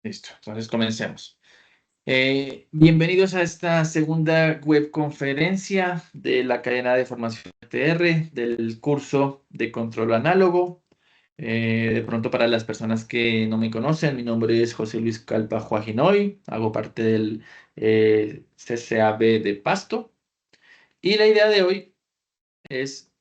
Listo, entonces comencemos. Bienvenidos a esta segunda webconferencia de la cadena de formación TR del curso de control análogo. De pronto, para las personas que no me conocen, mi nombre es José Luis Calpa Juajinoy, hago parte del CCAB de Pasto y la idea de hoy es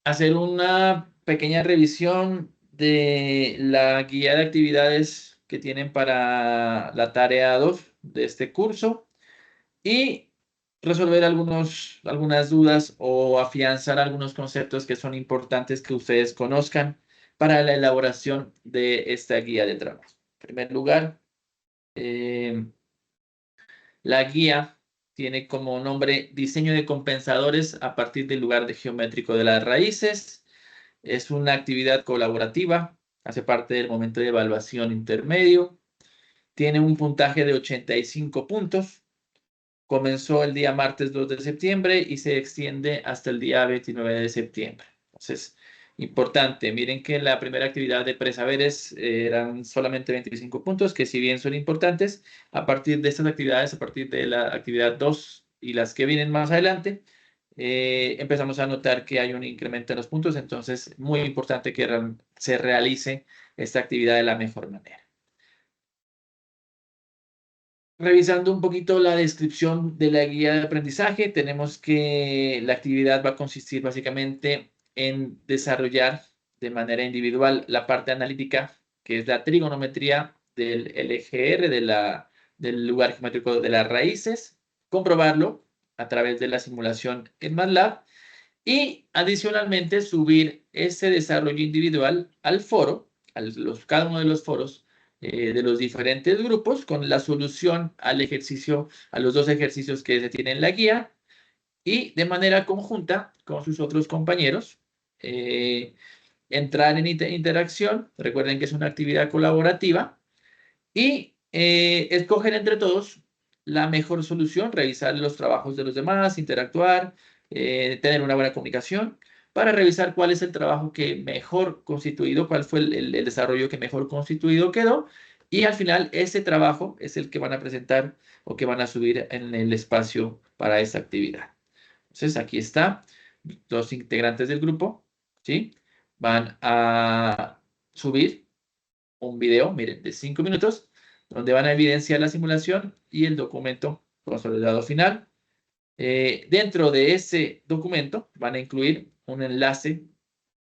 hacer una pequeña revisión de la guía de actividades que tienen para la tarea 2 de este curso y resolver algunas dudas o afianzar algunos conceptos que son importantes que ustedes conozcan para la elaboración de esta guía de trabajo. En primer lugar, eh, la guía tiene como nombre diseño de compensadores a partir del lugar de geométrico de las raíces. Es una actividad colaborativa, hace parte del momento de evaluación intermedio. Tiene un puntaje de 85 puntos. Comenzó el día martes 2 de septiembre y se extiende hasta el día 29 de septiembre. Entonces, importante, miren que la primera actividad de presaberes eran solamente 25 puntos, que si bien son importantes, a partir de estas actividades, a partir de la actividad 2 y las que vienen más adelante, empezamos a notar que hay un incremento en los puntos, entonces muy importante que se realice esta actividad de la mejor manera. Revisando un poquito la descripción de la guía de aprendizaje, tenemos que la actividad va a consistir básicamente en desarrollar de manera individual la parte analítica, que es la trigonometría del LGR, del lugar geométrico de las raíces, comprobarlo a través de la simulación en MATLAB y adicionalmente subir ese desarrollo individual al foro, cada uno de los foros de los diferentes grupos con la solución al ejercicio, a los dos ejercicios que se tienen en la guía y de manera conjunta con sus otros compañeros entrar en interacción. Recuerden que es una actividad colaborativa y escoger entre todos la mejor solución, revisar los trabajos de los demás, interactuar, tener una buena comunicación para revisar cuál es el trabajo que mejor constituido, cuál fue el desarrollo que mejor constituido quedó y al final ese trabajo es el que van a presentar o que van a subir en el espacio para esa actividad. Entonces aquí está, los integrantes del grupo, ¿sí? Van a subir un video, miren, de 5 minutos, donde van a evidenciar la simulación y el documento consolidado final. Dentro de ese documento van a incluir un enlace,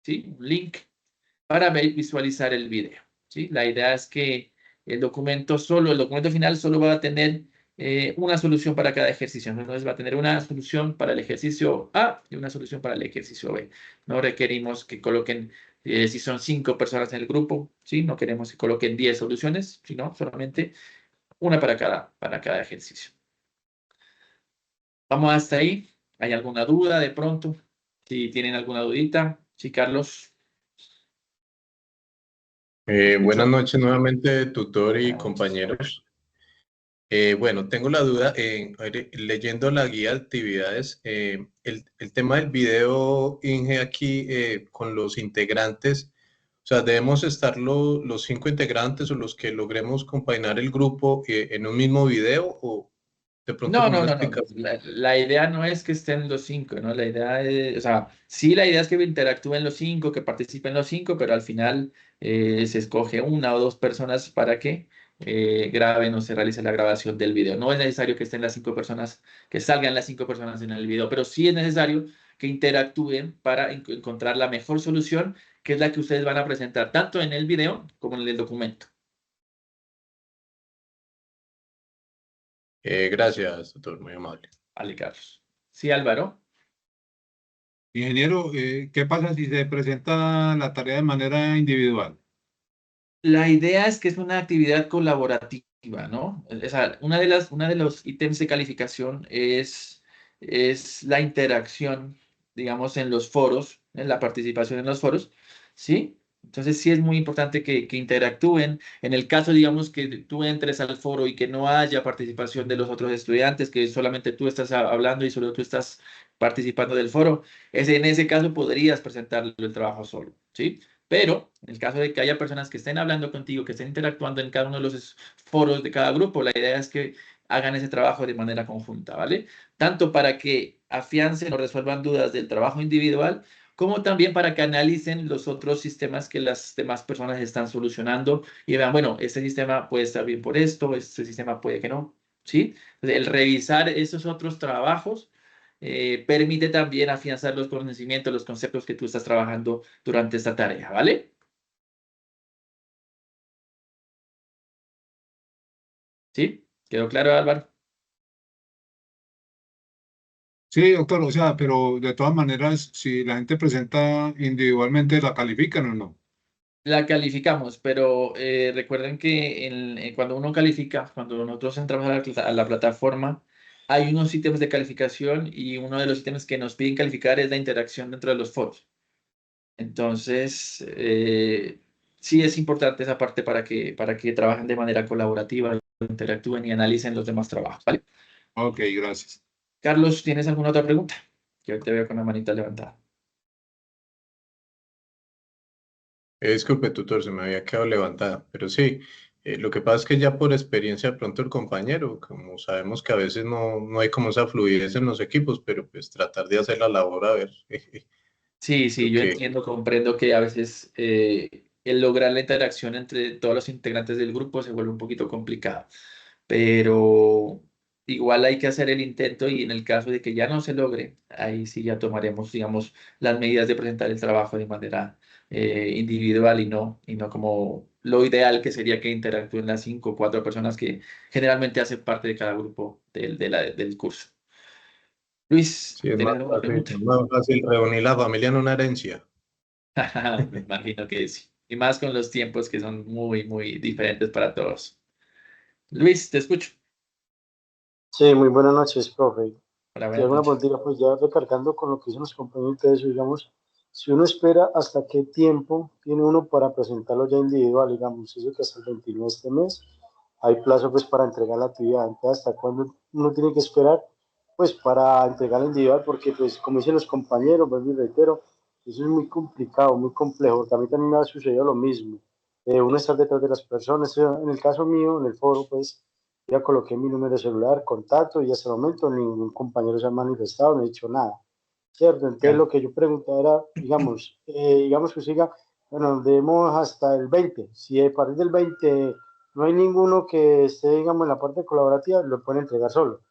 ¿sí? Un link para visualizar el video, ¿sí? La idea es que el documento final solo va a tener una solución para cada ejercicio. Entonces va a tener una solución para el ejercicio A y una solución para el ejercicio B. No requerimos que coloquen, si son 5 personas en el grupo, ¿sí? No queremos que coloquen 10 soluciones, sino solamente una para cada ejercicio. Vamos hasta ahí. ¿Hay alguna duda de pronto? Si tienen alguna dudita. Sí, Carlos. ¿Te Buenas escucho? noches nuevamente, tutor y Buenas noches. compañeros. Bueno, tengo la duda, leyendo la guía de actividades, el tema del video, Inge, aquí con los integrantes, o sea, ¿debemos estar los 5 integrantes o los que logremos compaginar el grupo en un mismo video o de pronto No, con no, una no, no. explicación? La idea no es que estén los 5, ¿no? La idea es, o sea, sí, la idea es que interactúen los 5, que participen los 5, pero al final se escoge una o dos personas para que graben o se realice la grabación del video. No es necesario que estén las 5 personas, que salgan las 5 personas en el video, pero sí es necesario que interactúen para encontrar la mejor solución, que es la que ustedes van a presentar tanto en el video como en el documento. Gracias, tutor, muy amable. Vale, Carlos. Sí, Álvaro. Ingeniero, ¿qué pasa si se presenta la tarea de manera individual? La idea es que es una actividad colaborativa, ¿no? O sea, una de los ítems de calificación es la interacción, digamos, en los foros, en la participación en los foros, ¿sí? Entonces sí es muy importante que interactúen. En el caso, digamos, que tú entres al foro y que no haya participación de los otros estudiantes, que solamente tú estás hablando y solo tú estás participando del foro, en ese caso podrías presentar el trabajo solo, ¿sí? Pero en el caso de que haya personas que estén hablando contigo, que estén interactuando en cada uno de los foros de cada grupo, la idea es que hagan ese trabajo de manera conjunta, ¿vale? Tanto para que afiancen o resuelvan dudas del trabajo individual, como también para que analicen los otros sistemas que las demás personas están solucionando y vean, bueno, este sistema puede estar bien por esto, este sistema puede que no, ¿sí? Entonces, el revisar esos otros trabajos permite también afianzar los conocimientos, los conceptos que tú estás trabajando durante esta tarea, ¿vale? ¿Sí? ¿Quedó claro, Álvaro? Sí, doctor, o sea, pero de todas maneras, si la gente presenta individualmente, ¿la califican o no? La calificamos, pero recuerden que cuando uno califica, cuando nosotros entramos a la plataforma, hay unos ítems de calificación y uno de los ítems que nos piden calificar es la interacción dentro de los foros. Entonces, sí es importante esa parte para que trabajen de manera colaborativa, interactúen y analicen los demás trabajos, ¿vale? Ok, gracias. Carlos, ¿tienes alguna otra pregunta? Yo te veo con la manita levantada. Disculpe, tutor, se me había quedado levantada, pero sí, lo que pasa es que ya por experiencia de pronto el compañero, como sabemos que a veces no hay como esa fluidez en los equipos, pero pues tratar de hacer la labor a ver Sí, sí, lo yo que... entiendo, comprendo que a veces el lograr la interacción entre todos los integrantes del grupo se vuelve un poquito complicado, pero igual hay que hacer el intento y en el caso de que ya no se logre, ahí sí ya tomaremos, digamos, las medidas de presentar el trabajo de manera individual y no como lo ideal que sería que interactúen las 5 o 4 personas que generalmente hacen parte de cada grupo del curso. Luis, Sí, ¿tienes alguna pregunta? es más fácil reunir la familia en una herencia. Me imagino que sí. Y más con los tiempos que son muy, muy diferentes para todos. Luis, te escucho. Sí, muy buenas noches, profe. Hola, Si buenas alguna noches. preguntita, pues ya recargando con lo que dicen los compañeros de eso, digamos, si uno espera hasta qué tiempo tiene uno para presentarlo ya individual, digamos, eso que hasta el 29 de este mes, hay plazo pues para entregar la actividad, entonces hasta cuándo uno tiene que esperar pues para entregar la individual, porque pues como dicen los compañeros, vuelvo y reitero, eso es muy complicado, muy complejo, porque a mí también me ha sucedido lo mismo, uno estar detrás de las personas, en el caso mío, en el foro, pues ya coloqué mi número de celular, contacto y hasta el momento ningún compañero se ha manifestado, no ha dicho nada, ¿cierto? Entonces Ya. lo que yo preguntaba era, digamos que siga, bueno, demos hasta el 20, si a partir del 20 no hay ninguno que esté, digamos, en la parte colaborativa, lo pueden entregar solo.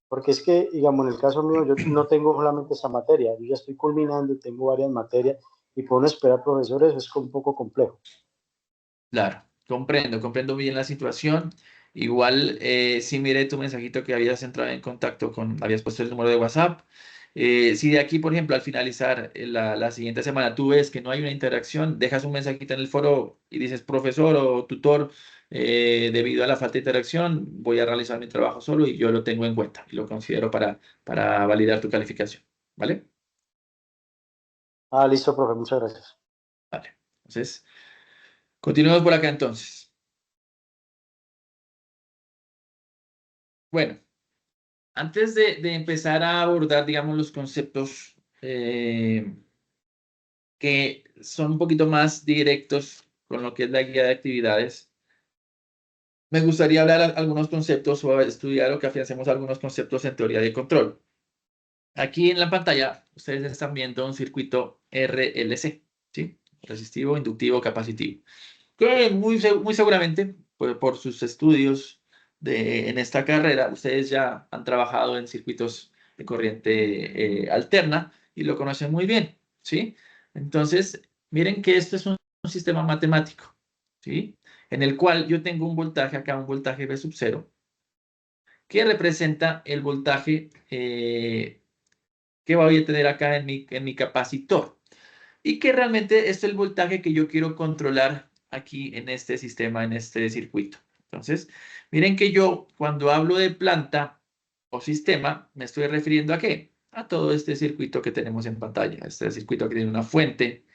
Porque es que, digamos, en el caso mío, yo no tengo solamente esa materia, yo ya estoy culminando, tengo varias materias y por no esperar profesores es un poco complejo. Claro, comprendo bien la situación. Igual, sí miré tu mensajito que habías entrado en contacto habías puesto el número de WhatsApp. Si de aquí, por ejemplo, al finalizar la siguiente semana tú ves que no hay una interacción, dejas un mensajito en el foro y dices, profesor o tutor, debido a la falta de interacción, voy a realizar mi trabajo solo y yo lo tengo en cuenta y lo considero para validar tu calificación. ¿Vale? Ah, listo, profe, muchas gracias. Vale. Entonces, continuemos por acá entonces. Bueno. Antes de empezar a abordar, digamos, los conceptos que son un poquito más directos con lo que es la guía de actividades, me gustaría hablar algunos conceptos o estudiar o que afiancemos algunos conceptos en teoría de control. Aquí en la pantalla ustedes están viendo un circuito RLC, ¿sí? Resistivo, inductivo, capacitivo. Que muy seguramente, pues, por sus estudios en esta carrera, ustedes ya han trabajado en circuitos de corriente alterna y lo conocen muy bien, ¿sí? Entonces, miren que esto es un sistema matemático, ¿sí? En el cual yo tengo un voltaje acá, un voltaje V sub 0, que representa el voltaje que voy a tener acá en mi capacitor y que realmente es el voltaje que yo quiero controlar aquí en este sistema, en este circuito. Entonces, miren que yo cuando hablo de planta o sistema, me estoy refiriendo ¿a qué? A todo este circuito que tenemos en pantalla. Este circuito que tiene una fuente,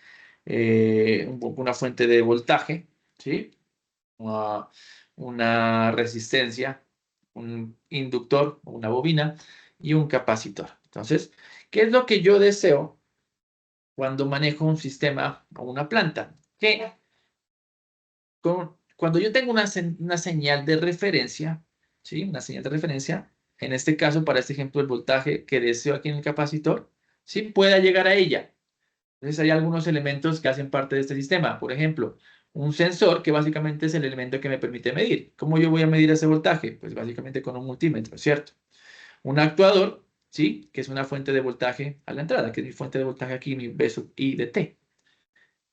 una fuente de voltaje, ¿sí? Una resistencia, un inductor, una bobina y un capacitor. Entonces, ¿qué es lo que yo deseo cuando manejo un sistema o una planta? que cuando yo tengo una señal de referencia, ¿sí? Una señal de referencia, en este caso, para este ejemplo, el voltaje que deseo aquí en el capacitor, ¿sí? Pueda llegar a ella. Entonces hay algunos elementos que hacen parte de este sistema. Por ejemplo, un sensor que básicamente es el elemento que me permite medir. ¿Cómo yo voy a medir ese voltaje? Pues básicamente con un multímetro, ¿cierto? Un actuador, ¿sí? Que es una fuente de voltaje a la entrada, que es mi fuente de voltaje aquí, mi V sub I de T.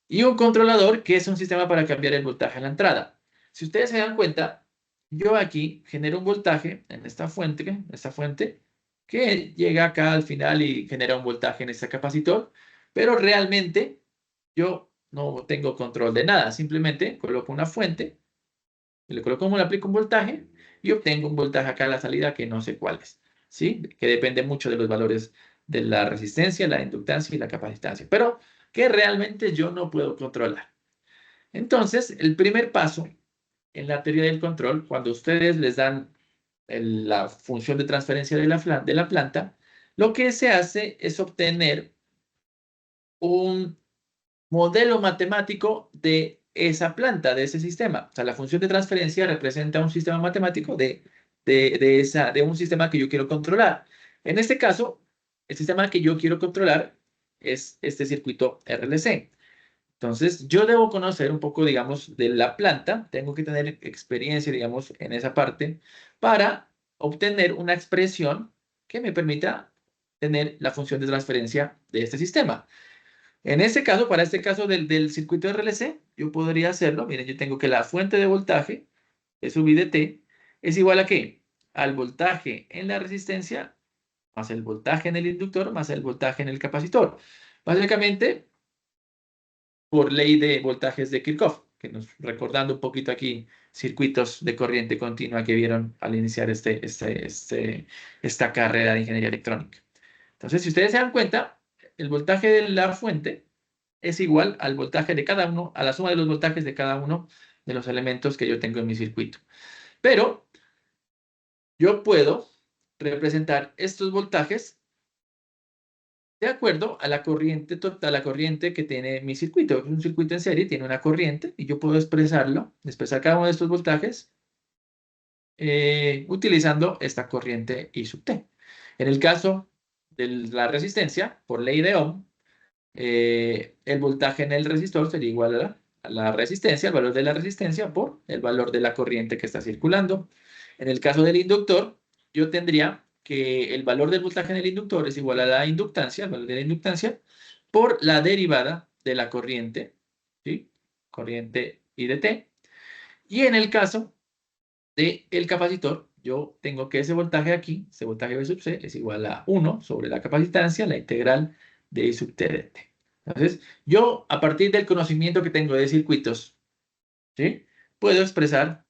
Y un controlador, que es un sistema para cambiar el voltaje a la entrada. Si ustedes se dan cuenta, yo aquí genero un voltaje en esta fuente, que llega acá al final y genera un voltaje en este capacitor, pero realmente yo no tengo control de nada. Simplemente coloco una fuente, le aplico un voltaje y obtengo un voltaje acá a la salida que no sé cuál es, ¿sí? Que depende mucho de los valores de la resistencia, la inductancia y la capacitancia, pero que realmente yo no puedo controlar. Entonces, el primer paso en la teoría del control, cuando ustedes les dan la función de transferencia de la planta, lo que se hace es obtener un modelo matemático de esa planta, de ese sistema. O sea, la función de transferencia representa un sistema matemático de un sistema que yo quiero controlar. En este caso, el sistema que yo quiero controlar es este circuito RLC. Entonces, yo debo conocer un poco, digamos, de la planta, tengo que tener experiencia, digamos, en esa parte, para obtener una expresión que me permita tener la función de transferencia de este sistema. En este caso, para este caso del circuito RLC, yo podría hacerlo. Miren, yo tengo que la fuente de voltaje, es V de T, es igual a ¿qué? Al voltaje en la resistencia, más el voltaje en el inductor, más el voltaje en el capacitor. Básicamente, por ley de voltajes de Kirchhoff, que nos recordando un poquito aquí circuitos de corriente continua que vieron al iniciar esta carrera de ingeniería electrónica. Entonces, si ustedes se dan cuenta, el voltaje de la fuente es igual al voltaje de cada uno, a la suma de los voltajes de cada uno de los elementos que yo tengo en mi circuito. Pero yo puedo representar estos voltajes de acuerdo a la corriente total, la corriente que tiene mi circuito. Un circuito en serie tiene una corriente y yo puedo expresar cada uno de estos voltajes utilizando esta corriente I sub T. En el caso de la resistencia, por ley de Ohm, el voltaje en el resistor sería igual a la resistencia, el valor de la resistencia por el valor de la corriente que está circulando. En el caso del inductor, yo tendría que el valor del voltaje en el inductor es igual a la inductancia, el valor de la inductancia, por la derivada de la corriente, ¿sí? Corriente I de T. Y en el caso del capacitor, yo tengo que ese voltaje aquí, ese voltaje V sub C, es igual a 1 sobre la capacitancia, la integral de I sub T de T. Entonces, yo a partir del conocimiento que tengo de circuitos, ¿sí? Puedo expresar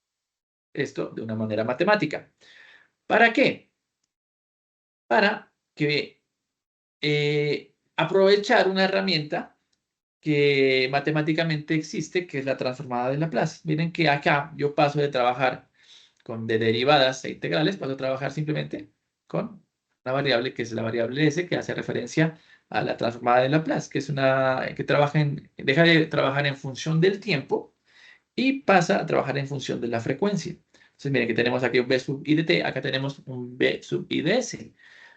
esto de una manera matemática. ¿Para qué? Para que aprovechar una herramienta que matemáticamente existe, que es la transformada de Laplace. Miren que acá yo paso de trabajar de derivadas e integrales, paso a trabajar simplemente con una variable que es la variable S, que hace referencia a la transformada de Laplace, que es una que deja de trabajar en función del tiempo y pasa a trabajar en función de la frecuencia. Entonces, miren que tenemos aquí un B sub I de T, acá tenemos un B sub I de S.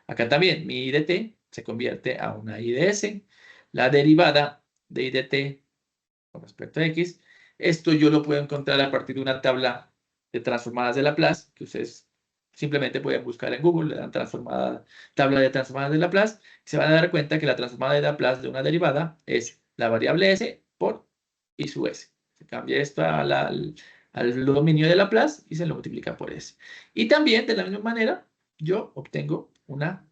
Acá también mi I de T se convierte a una I de S. La derivada de I de T con respecto a X, esto yo lo puedo encontrar a partir de una tabla de transformadas de Laplace, que ustedes simplemente pueden buscar en Google, le dan tabla de transformadas de Laplace, y se van a dar cuenta que la transformada de Laplace de una derivada es la variable S por I sub S. Se cambia esto al dominio de Laplace y se lo multiplica por S. Y también, de la misma manera, yo obtengo una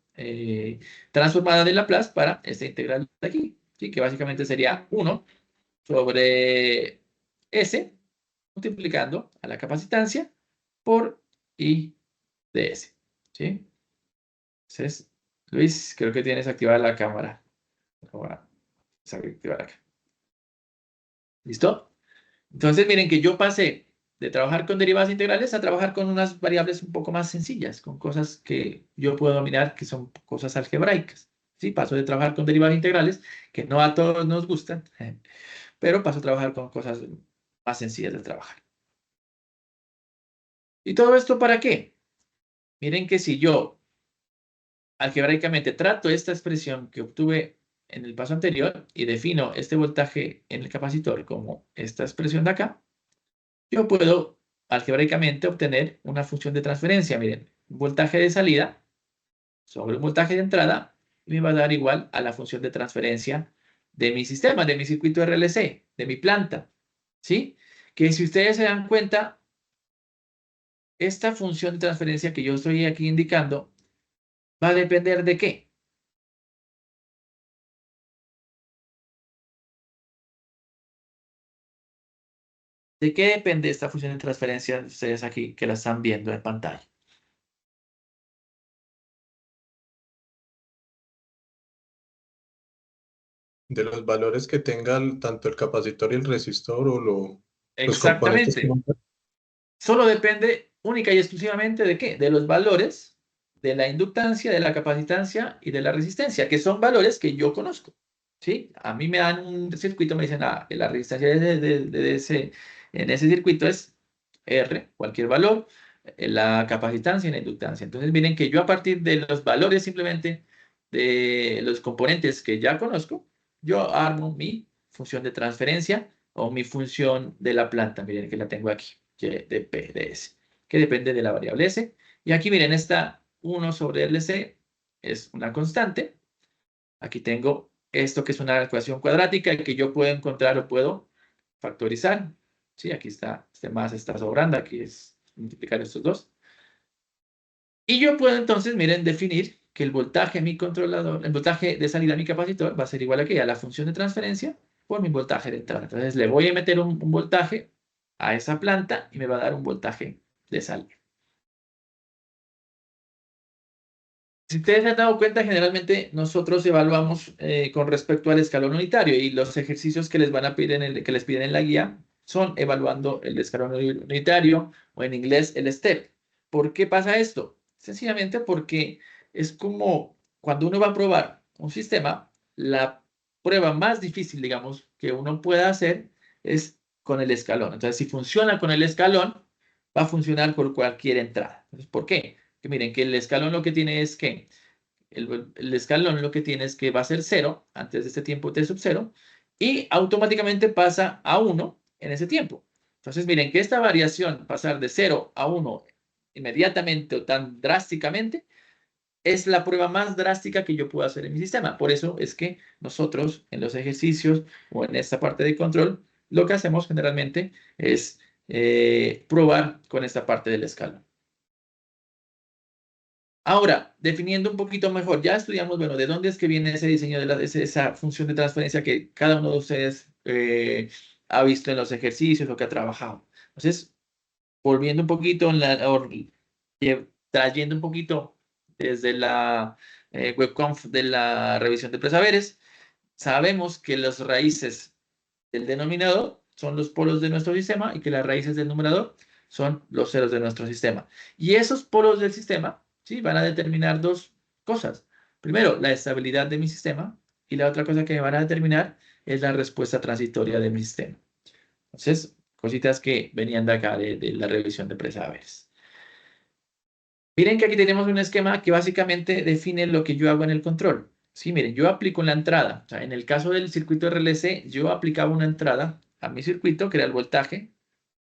transformada de Laplace para esta integral de aquí, ¿sí? Que básicamente sería 1 sobre S multiplicando a la capacitancia por I de S. ¿Sí? Entonces, Luis, creo que tienes activada la cámara. Ahora, desactivar acá. ¿Listo? Entonces, miren que yo pasé de trabajar con derivadas integrales a trabajar con unas variables un poco más sencillas, con cosas que yo puedo dominar, que son cosas algebraicas. ¿sí? Paso de trabajar con derivadas integrales, que no a todos nos gustan, pero paso a trabajar con cosas más sencillas de trabajar. ¿Y todo esto para qué? Miren que si yo algebraicamente trato esta expresión que obtuve en el paso anterior y defino este voltaje en el capacitor como esta expresión de acá, yo puedo algebraicamente obtener una función de transferencia. Miren, un voltaje de salida sobre un voltaje de entrada me va a dar igual a la función de transferencia de mi sistema, de mi circuito RLC, de mi planta. ¿Sí? Que si ustedes se dan cuenta, esta función de transferencia que yo estoy aquí indicando va a depender de qué. ¿De qué depende esta función de transferencia? Ustedes aquí que la están viendo en pantalla. De los valores que tengan tanto el capacitor y el resistor o los componentes que Exactamente. montan. Solo depende única y exclusivamente de qué? De los valores de la inductancia, de la capacitancia y de la resistencia, que son valores que yo conozco. ¿Sí? A mí me dan un circuito, me dicen, que la resistencia en ese circuito es R, cualquier valor, la capacitancia y la inductancia. Entonces, miren que yo a partir de los valores simplemente de los componentes que ya conozco, yo armo mi función de transferencia o mi función de la planta. Miren que la tengo aquí, Y de P de S, que depende de la variable S. Y aquí, miren, esta 1 sobre LC es una constante. Aquí tengo esto que es una ecuación cuadrática que yo puedo encontrar o puedo factorizar. Sí, aquí está, este más está sobrando, aquí es multiplicar estos dos. Y yo puedo entonces, miren, definir que el voltaje a mi controlador, el voltaje de salida a mi capacitor va a ser igual a la función de transferencia por mi voltaje de entrada. Entonces le voy a meter un voltaje a esa planta y me va a dar un voltaje de salida. Si ustedes se han dado cuenta, generalmente nosotros evaluamos con respecto al escalón unitario y los ejercicios que les van a pedir que les piden en la guía son evaluando el escalón unitario o en inglés el STEP. ¿Por qué pasa esto? Sencillamente porque es como cuando uno va a probar un sistema, la prueba más difícil, digamos, que uno pueda hacer es con el escalón. Entonces, si funciona con el escalón, va a funcionar por cualquier entrada. Entonces, ¿por qué? Que miren que el escalón lo que tiene es que el escalón lo que tiene es que va a ser 0 antes de este tiempo t sub 0 y automáticamente pasa a 1 en ese tiempo. Entonces miren que esta variación, pasar de 0 a 1 inmediatamente o tan drásticamente, es la prueba más drástica que yo puedo hacer en mi sistema. Por eso es que nosotros en los ejercicios o en esta parte de control, lo que hacemos generalmente es probar con esta parte del escalón. Ahora, definiendo un poquito mejor, ya estudiamos, bueno, de dónde es que viene ese diseño de esa función de transferencia que cada uno de ustedes ha visto en los ejercicios o que ha trabajado. Entonces, volviendo un poquito, trayendo un poquito desde la webconf de la revisión de presaberes, sabemos que las raíces del denominador son los polos de nuestro sistema y que las raíces del numerador son los ceros de nuestro sistema. Y esos polos del sistema, ¿sí?, van a determinar dos cosas. Primero, la estabilidad de mi sistema y la otra cosa que me van a determinar es la respuesta transitoria de mi sistema. Entonces, cositas que venían de acá, de la revisión de presaberes. Miren que aquí tenemos un esquema que básicamente define lo que yo hago en el control. Sí, miren, yo aplico la entrada. O sea, en el caso del circuito RLC, yo aplicaba una entrada a mi circuito, que era el voltaje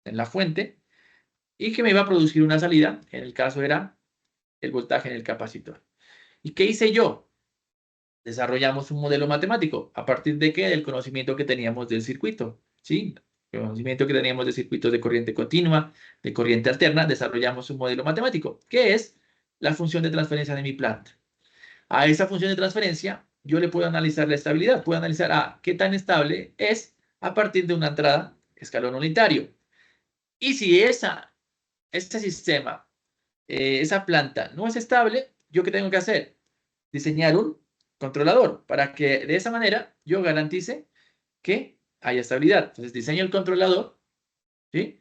en la fuente, y que me iba a producir una salida. En el caso era el voltaje en el capacitor. ¿Y qué hice yo? Desarrollamos un modelo matemático. ¿A partir de qué? Del conocimiento que teníamos del circuito. ¿Sí? El conocimiento que teníamos de circuitos de corriente continua, de corriente alterna, desarrollamos un modelo matemático, que es la función de transferencia de mi planta. A esa función de transferencia, yo le puedo analizar la estabilidad. Puedo analizar qué tan estable es a partir de una entrada escalón unitario. Y si este sistema, esa planta no es estable, ¿yo qué tengo que hacer? Diseñar un controlador para que de esa manera yo garantice que haya estabilidad. Entonces diseño el controlador, ¿sí?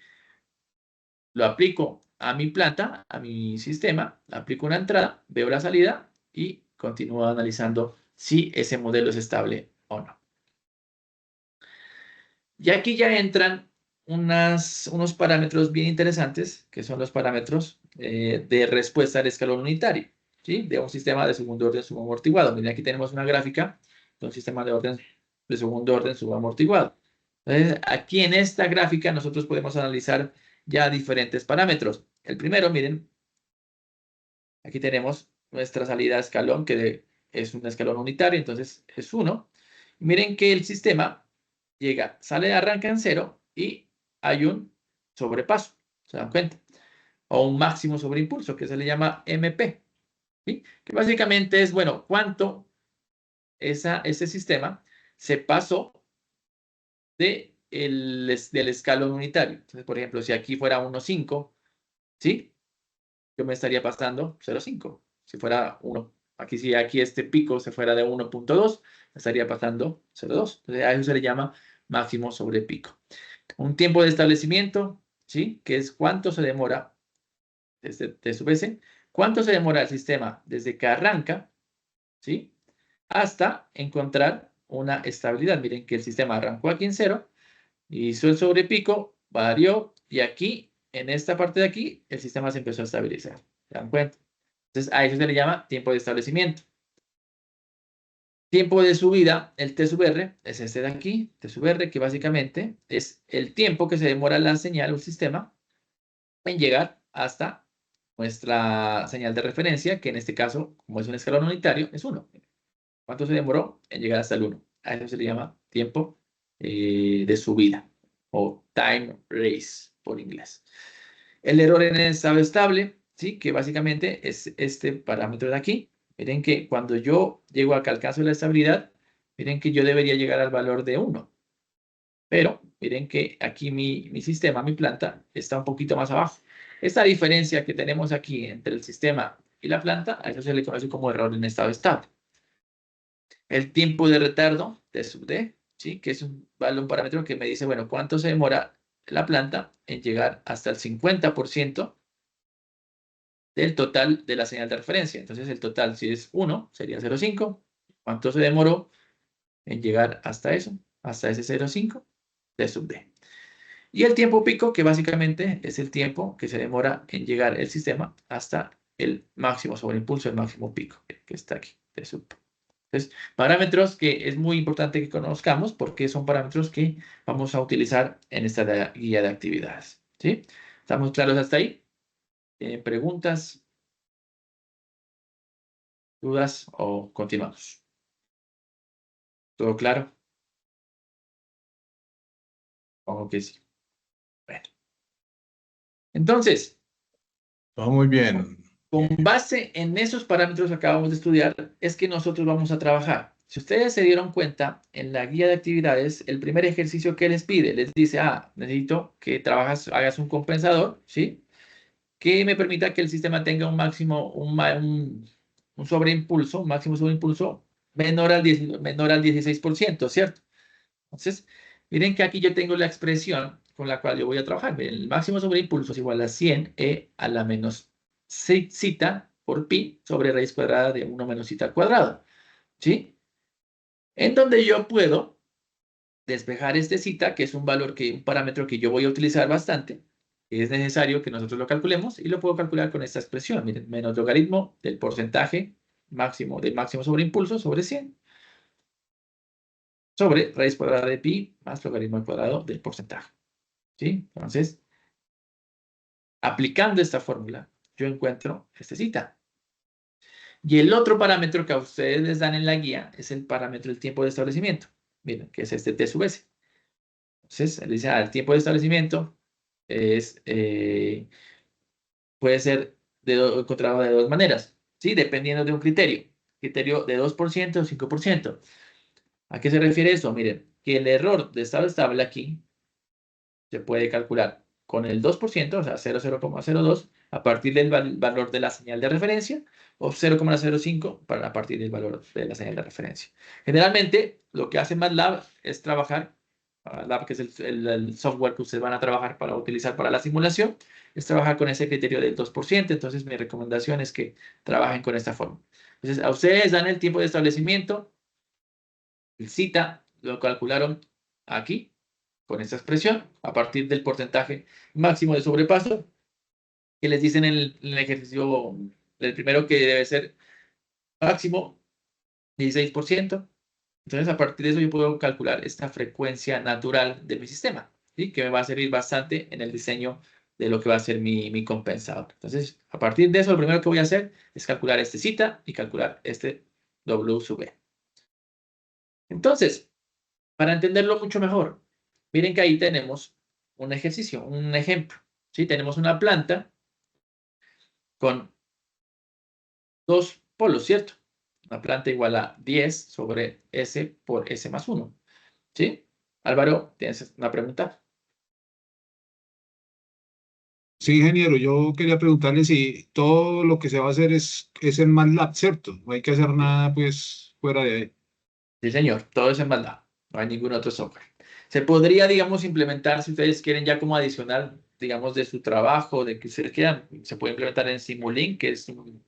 Lo aplico a mi planta, a mi sistema, aplico una entrada, veo la salida y continúo analizando si ese modelo es estable o no. Y aquí ya entran unos parámetros bien interesantes, que son los parámetros de respuesta al escalón unitario, ¿sí? De un sistema de segundo orden subamortiguado. Miren, aquí tenemos una gráfica de un sistema de segundo orden subamortiguado. Entonces, aquí en esta gráfica nosotros podemos analizar ya diferentes parámetros. El primero, miren, aquí tenemos nuestra salida a escalón, que es un escalón unitario, entonces es 1. Miren que el sistema arranca en 0 y hay un sobrepaso, ¿se dan cuenta? O un máximo sobreimpulso, que se le llama MP, ¿sí? Que básicamente es, bueno, cuánto ese sistema se pasó del escalón unitario. Entonces, por ejemplo, si aquí fuera 1,5, ¿sí? Yo me estaría pasando 0,5. Si fuera 1, si aquí este pico se fuera de 1,2, me estaría pasando 0,2. Entonces, a eso se le llama máximo sobre pico. Un tiempo de establecimiento, ¿sí? Que es cuánto se demora, de su vez, cuánto se demora el sistema desde que arranca, ¿sí? Hasta encontrar una estabilidad. Miren que el sistema arrancó aquí en 0, hizo el sobrepico, varió, y aquí, en esta parte de aquí, el sistema se empezó a estabilizar. ¿Se dan cuenta? Entonces, a eso se le llama tiempo de establecimiento. Tiempo de subida, el T sub R, es este de aquí, T sub R, que básicamente es el tiempo que se demora la señal o el sistema en llegar hasta nuestra señal de referencia, que en este caso, como es un escalón unitario, es 1. ¿Cuánto se demoró en llegar hasta el 1? A eso se le llama tiempo de subida, o time race por inglés. El error en el estado estable, ¿sí? Que básicamente es este parámetro de aquí. Miren que cuando yo llego acá al caso de la estabilidad, miren que yo debería llegar al valor de 1. Pero miren que aquí mi sistema, mi planta, está un poquito más abajo. Esta diferencia que tenemos aquí entre el sistema y la planta, a eso se le conoce como error en estado estable. El tiempo de retardo, T sub D, ¿sí? Que es un parámetro que me dice, bueno, cuánto se demora la planta en llegar hasta el 50% del total de la señal de referencia. Entonces, el total, si es 1, sería 0,5. ¿Cuánto se demoró en llegar hasta eso? Hasta ese 0,5 T sub D. Y el tiempo pico, que básicamente es el tiempo que se demora en llegar el sistema hasta el máximo sobreimpulso, el máximo pico, que está aquí, T sub P. Entonces, parámetros que es muy importante que conozcamos porque son parámetros que vamos a utilizar en esta guía de actividades. ¿Sí? ¿Estamos claros hasta ahí? ¿Preguntas? ¿Dudas? ¿O continuamos? ¿Todo claro? Ojo que sí. Bueno. Entonces, Todo muy bien. con base en esos parámetros que acabamos de estudiar, es que nosotros vamos a trabajar. Si ustedes se dieron cuenta, en la guía de actividades, el primer ejercicio que les pide, les dice, necesito que hagas un compensador, ¿sí? Que me permita que el sistema tenga un máximo, un sobreimpulso, un máximo sobreimpulso menor al 16%, ¿cierto? Entonces, miren que aquí yo tengo la expresión con la cual yo voy a trabajar. Miren, el máximo sobreimpulso es igual a 100 e a la menos zeta por pi sobre raíz cuadrada de 1 menos zeta al cuadrado. ¿Sí? En donde yo puedo despejar este zeta, que es un parámetro que yo voy a utilizar bastante. Es necesario que nosotros lo calculemos y lo puedo calcular con esta expresión. Miren, menos logaritmo del porcentaje del máximo sobreimpulso sobre 100 sobre raíz cuadrada de pi más logaritmo al cuadrado del porcentaje. ¿Sí? Entonces, aplicando esta fórmula, yo encuentro este zeta. Y el otro parámetro que a ustedes les dan en la guía es el parámetro del tiempo de establecimiento. Miren, que es este T sub S. Entonces, él dice, el tiempo de establecimiento puede ser encontrado de dos maneras, ¿sí? Dependiendo de un criterio. Criterio de 2% o 5%. ¿A qué se refiere eso? Miren, que el error de estado estable aquí se puede calcular con el 2%, o sea, 0,02, a partir del valor de la señal de referencia, o 0,05 a partir del valor de la señal de referencia. Generalmente, lo que hace MATLAB es trabajar, MATLAB, que es el software que ustedes van a trabajar para utilizar para la simulación, es trabajar con ese criterio del 2%, entonces mi recomendación es que trabajen con esta forma. Entonces, a ustedes dan el tiempo de establecimiento, el cita, lo calcularon aquí, con esta expresión, a partir del porcentaje máximo de sobrepaso, que les dicen en el ejercicio, el primero que debe ser máximo 16%. Entonces, a partir de eso yo puedo calcular esta frecuencia natural de mi sistema, ¿sí? Que me va a servir bastante en el diseño de lo que va a ser mi compensador. Entonces, a partir de eso, lo primero que voy a hacer es calcular este zeta y calcular este W sub E. Entonces, para entenderlo mucho mejor, miren que ahí tenemos un ejercicio, un ejemplo, ¿sí? Tenemos una planta con dos polos, ¿cierto? Una planta igual a 10 sobre S por S más 1, ¿sí? Álvaro, ¿tienes una pregunta? Sí, ingeniero, yo quería preguntarle si todo lo que se va a hacer es en MATLAB, ¿cierto? No hay que hacer nada, pues, fuera de ahí. Sí, señor, todo es en MATLAB, no hay ningún otro software. Se podría, digamos, implementar, si ustedes quieren, ya como adicional, digamos, de su trabajo, de que ustedes quieran, se puede implementar en Simulink, que es un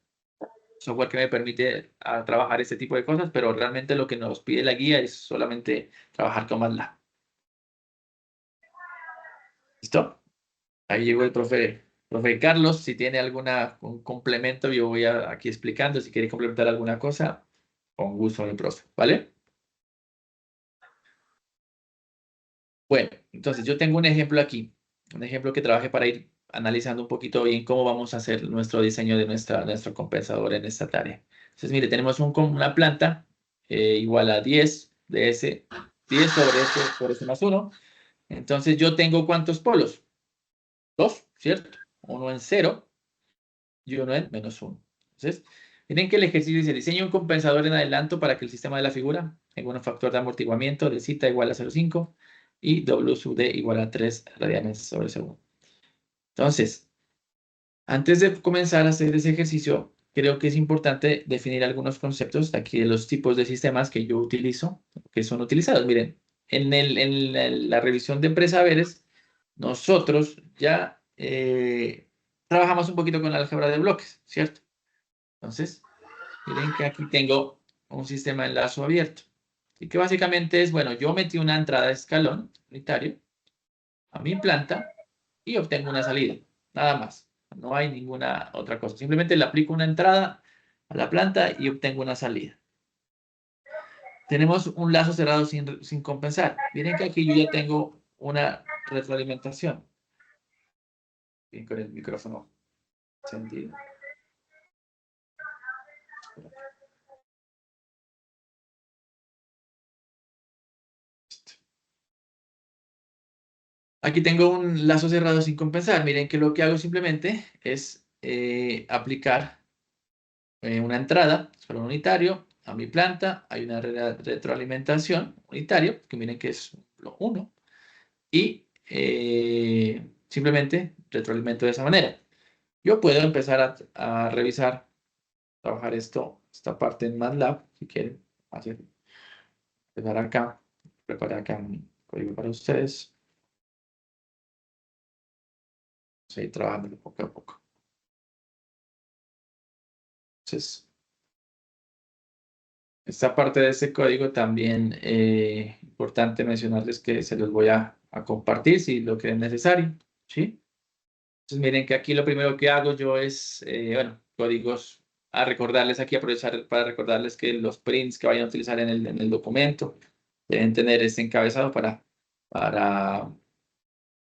software que me permite trabajar este tipo de cosas, pero realmente lo que nos pide la guía es solamente trabajar con MATLAB. ¿Listo? Ahí llegó el profe Carlos. Si tiene un complemento, yo voy aquí explicando. Si quiere complementar alguna cosa, con gusto, el profe, ¿vale? Bueno, entonces yo tengo un ejemplo aquí, un ejemplo que trabajé para ir analizando un poquito bien cómo vamos a hacer nuestro diseño de nuestro compensador en esta tarea. Entonces, mire, tenemos una planta igual a 10 de S, 10 sobre S por S más 1. Entonces, yo tengo ¿cuántos polos? Dos, ¿cierto? Uno en 0 y uno en menos 1. Entonces, miren que el ejercicio dice, diseña un compensador en adelanto para que el sistema de la figura tenga un factor de amortiguamiento de zeta igual a 0,5 y W sub D igual a 3 radianes sobre segundo. Entonces, antes de comenzar a hacer ese ejercicio, creo que es importante definir algunos conceptos aquí de los tipos de sistemas que yo utilizo, que son utilizados. Miren, en la revisión de empresaveres, nosotros ya trabajamos un poquito con la álgebra de bloques, ¿cierto? Entonces, miren que aquí tengo un sistema de enlazo abierto. Y que básicamente es, bueno, yo metí una entrada de escalón unitario a mi planta y obtengo una salida, nada más. No hay ninguna otra cosa. Simplemente le aplico una entrada a la planta y obtengo una salida. Tenemos un lazo cerrado sin compensar. Miren que aquí yo ya tengo una retroalimentación. Bien, con el micrófono encendido. Aquí tengo un lazo cerrado sin compensar. Miren que lo que hago simplemente es aplicar una entrada, solo unitario, a mi planta. Hay una retroalimentación unitario, que miren que es 1. Y simplemente retroalimento de esa manera. Yo puedo empezar a revisar, trabajar esta parte en MATLAB, si quieren. Empezar acá, preparar acá un código para ustedes. Seguir trabajando poco a poco. Entonces, esta parte de ese código también importante mencionarles que se los voy a compartir si lo creen necesario, ¿sí? Entonces miren que aquí lo primero que hago yo es, bueno, códigos a recordarles aquí, aprovechar para recordarles que los prints que vayan a utilizar en el documento deben tener este encabezado para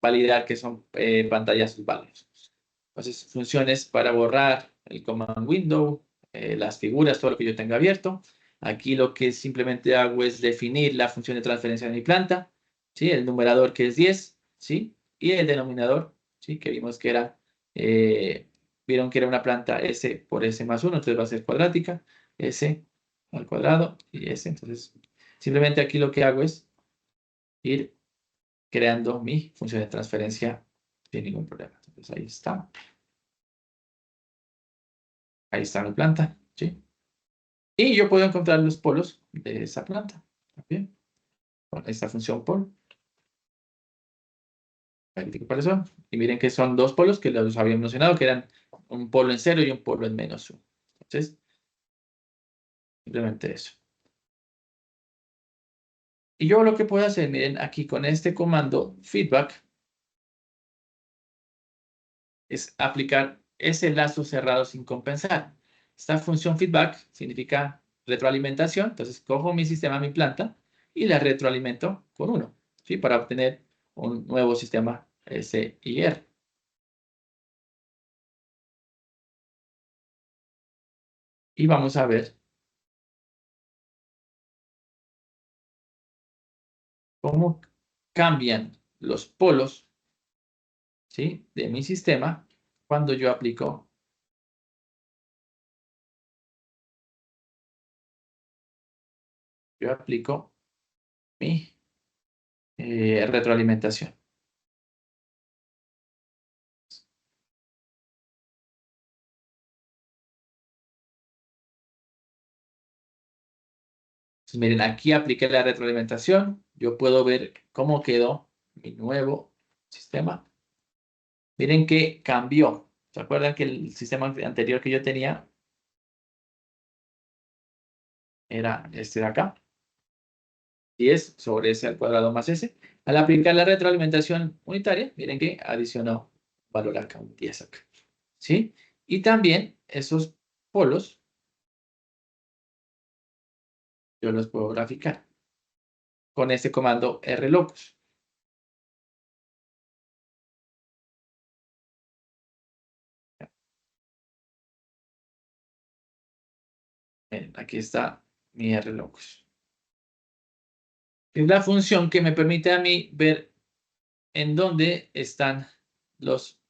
validar que son pantallazos válidos. Entonces, funciones para borrar el command window, las figuras, todo lo que yo tenga abierto. Aquí lo que simplemente hago es definir la función de transferencia de mi planta, ¿sí? El numerador que es 10, ¿sí? Y el denominador, ¿sí? Que vimos que era, vieron que era una planta S por S más 1, entonces va a ser cuadrática, S al cuadrado y S. Entonces, simplemente aquí lo que hago es ir creando mi función de transferencia sin ningún problema. Entonces, ahí está. Ahí está mi planta, ¿sí? Y yo puedo encontrar los polos de esa planta también con esta función pol. Verifico cuáles son. Y miren que son dos polos que los habíamos mencionado, que eran un polo en 0 y un polo en -1. Entonces, Simplemente eso. Y yo lo que puedo hacer, miren, aquí con este comando feedback, es aplicar ese lazo cerrado sin compensar. Esta función feedback significa retroalimentación. Entonces, cojo mi sistema, mi planta, y la retroalimento con 1, ¿sí? Para obtener un nuevo sistema SIR. Y vamos a ver cómo cambian los polos, ¿sí?, de mi sistema cuando yo aplico mi retroalimentación. Entonces, miren, aquí apliqué la retroalimentación. Yo puedo ver cómo quedó mi nuevo sistema. Miren que cambió. ¿Se acuerdan que el sistema anterior que yo tenía era este de acá? 10 sobre S al cuadrado más S. Al aplicar la retroalimentación unitaria, miren que adicionó valor acá, un 10 acá. ¿Sí? Y también esos polos yo los puedo graficar con este comando rlocus. Aquí está mi rlocus. Es la función que me permite a mí ver en dónde están los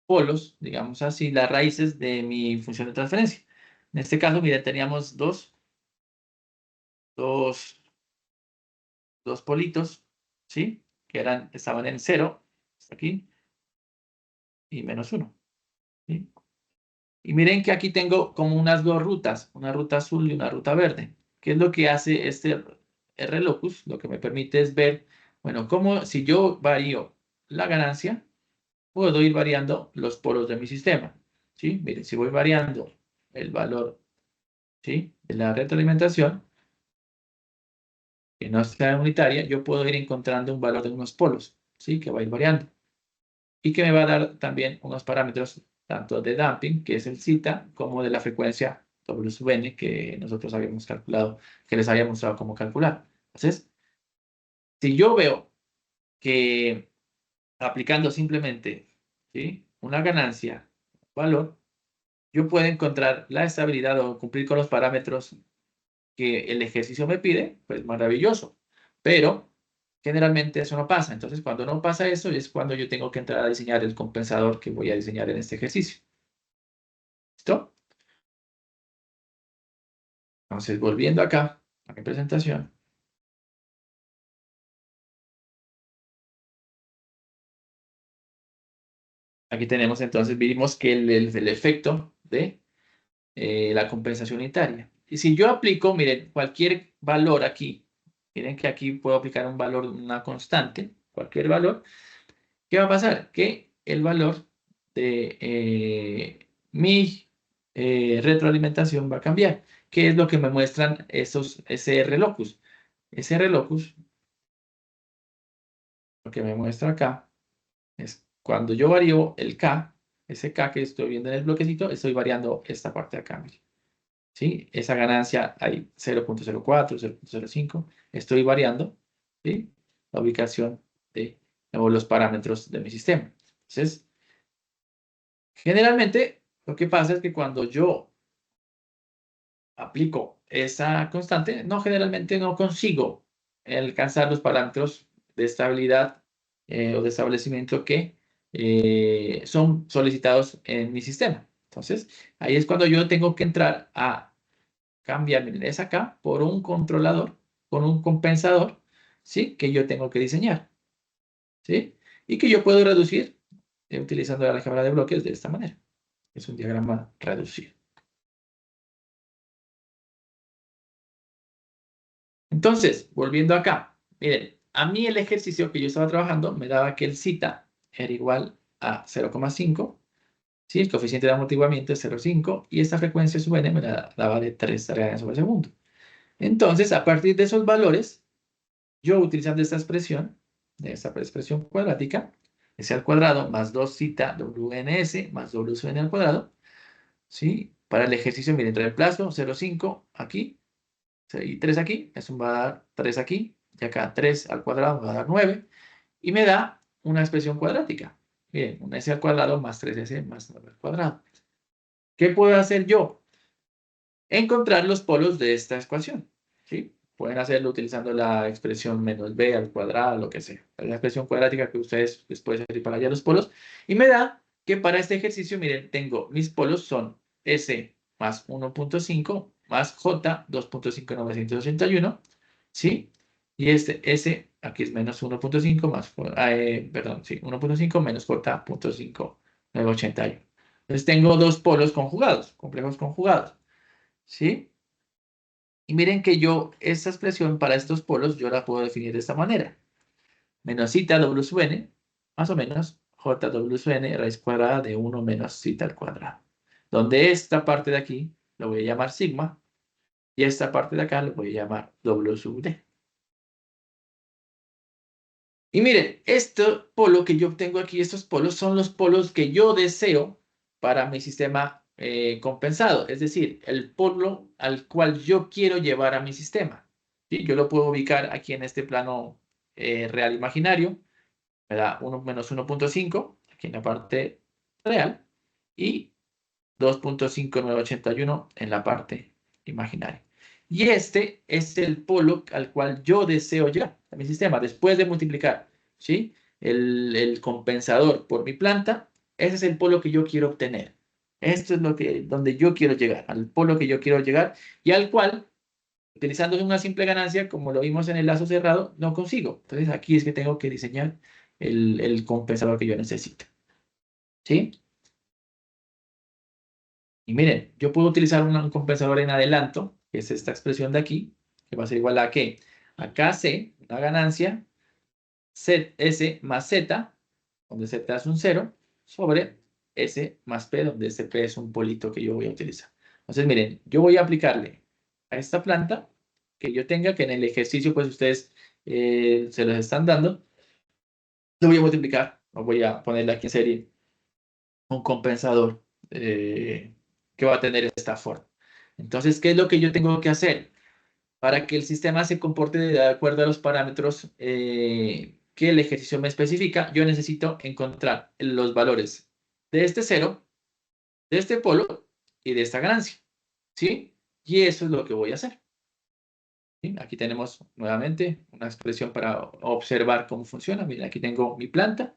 polos, digamos así, las raíces de mi función de transferencia. En este caso, miren, teníamos dos politos, ¿sí? Que estaban en 0, hasta aquí, y -1, ¿sí? Y miren que aquí tengo como unas dos rutas, una ruta azul y una ruta verde. ¿Qué es lo que hace este rlocus? Lo que me permite es ver, bueno, cómo si yo varío la ganancia, puedo ir variando los polos de mi sistema, ¿sí? Miren, si voy variando el valor, ¿sí?, de la retroalimentación, que no sea unitaria, yo puedo ir encontrando un valor de unos polos, ¿sí?, que va a ir variando. Y que me va a dar también unos parámetros tanto de damping, que es el zeta, como de la frecuencia W sub n, que nosotros habíamos calculado, que les había mostrado cómo calcular. Entonces, si yo veo que aplicando simplemente, ¿sí?, una ganancia, valor, yo puedo encontrar la estabilidad o cumplir con los parámetros que el ejercicio me pide, pues maravilloso. Pero generalmente eso no pasa. Entonces, cuando no pasa eso, es cuando yo tengo que entrar a diseñar el compensador que voy a diseñar en este ejercicio. ¿Listo? Entonces, volviendo acá a mi presentación. Aquí tenemos entonces, vimos que el efecto de la compensación unitaria. Y si yo aplico, miren, cualquier valor aquí, miren que aquí puedo aplicar un valor, una constante, cualquier valor, ¿qué va a pasar? Que el valor de mi retroalimentación va a cambiar. ¿Qué es lo que me muestran ese rlocus? Ese rlocus, lo que me muestra acá, es cuando yo varío el K, ese K que estoy viendo en el bloquecito, estoy variando esta parte de acá. ¿Sí? Esa ganancia hay 0.04, 0.05. Estoy variando, ¿sí?, la ubicación de los parámetros de mi sistema. Entonces, generalmente lo que pasa es que cuando yo aplico esa constante, generalmente no consigo alcanzar los parámetros de estabilidad o de establecimiento que son solicitados en mi sistema. Entonces, ahí es cuando yo tengo que entrar a cambiar, miren, es acá por un controlador, con un compensador, ¿sí?, que yo tengo que diseñar, ¿sí? Y que yo puedo reducir utilizando la álgebra de bloques de esta manera. Es un diagrama reducido. Entonces, volviendo acá, miren, a mí el ejercicio que yo estaba trabajando me daba que el zeta era igual a 0,5, ¿Sí? El coeficiente de amortiguamiento es 0,5 y esta frecuencia sub n me la vale 3 radianes sobre segundo. Entonces, a partir de esos valores, yo utilizando esta expresión, de esta expresión cuadrática, S al cuadrado más 2 zeta WNS más W sub n al cuadrado, ¿sí? Para el ejercicio, miren, entre el plazo 0,5 aquí y 3 aquí, eso me va a dar 3 aquí, y acá 3 al cuadrado me va a dar 9, y me da una expresión cuadrática. Miren, un S al cuadrado más 3S más 9 al cuadrado. ¿Qué puedo hacer yo? Encontrar los polos de esta ecuación, ¿sí? Pueden hacerlo utilizando la expresión menos b al cuadrado, lo que sea. La expresión cuadrática que ustedes les puede servir para hallar los polos. Y me da que para este ejercicio, miren, tengo mis polos son S más 1.5 más J 2.5981, ¿sí? Y este S, aquí es menos 1.5 más, perdón, sí, 1.5 menos J 0.5981. Entonces tengo dos polos conjugados, complejos conjugados, ¿sí? Y miren que yo, esta expresión para estos polos, yo la puedo definir de esta manera. Menos zeta W sub n, más o menos, JW sub n, raíz cuadrada de 1 menos zeta al cuadrado. Donde esta parte de aquí lo voy a llamar sigma, y esta parte de acá lo voy a llamar W sub d. Y miren, este polo que yo obtengo aquí, estos polos son los polos que yo deseo para mi sistema compensado. Es decir, el polo al cual yo quiero llevar a mi sistema. ¿Sí? Yo lo puedo ubicar aquí en este plano real imaginario. Me da 1 menos 1.5 aquí en la parte real y 2.5981 en la parte imaginaria. Y este es el polo al cual yo deseo llegar a mi sistema. Después de multiplicar, ¿sí? el compensador por mi planta, ese es el polo que yo quiero obtener. Esto es donde yo quiero llegar, al polo que yo quiero llegar y al cual, utilizando una simple ganancia, como lo vimos en el lazo cerrado, no consigo. Entonces aquí es que tengo que diseñar el compensador que yo necesito. ¿Sí? Y miren, yo puedo utilizar un compensador en adelanto, que es esta expresión de aquí, que va a ser igual a ¿qué? A KC, una ganancia, S más Z, donde Z es un 0, sobre S más P, donde este P es un polito que yo voy a utilizar. Entonces, miren, yo voy a aplicarle a esta planta que yo tenga, que en el ejercicio, pues ustedes se los están dando, lo voy a multiplicar, o voy a ponerle aquí en serie un compensador que va a tener esta forma. Entonces, ¿qué es lo que yo tengo que hacer? Para que el sistema se comporte de acuerdo a los parámetros que el ejercicio me especifica, yo necesito encontrar los valores de este cero, de este polo y de esta ganancia. ¿Sí? Y eso es lo que voy a hacer. ¿Sí? Aquí tenemos nuevamente una expresión para observar cómo funciona. Miren, aquí tengo mi planta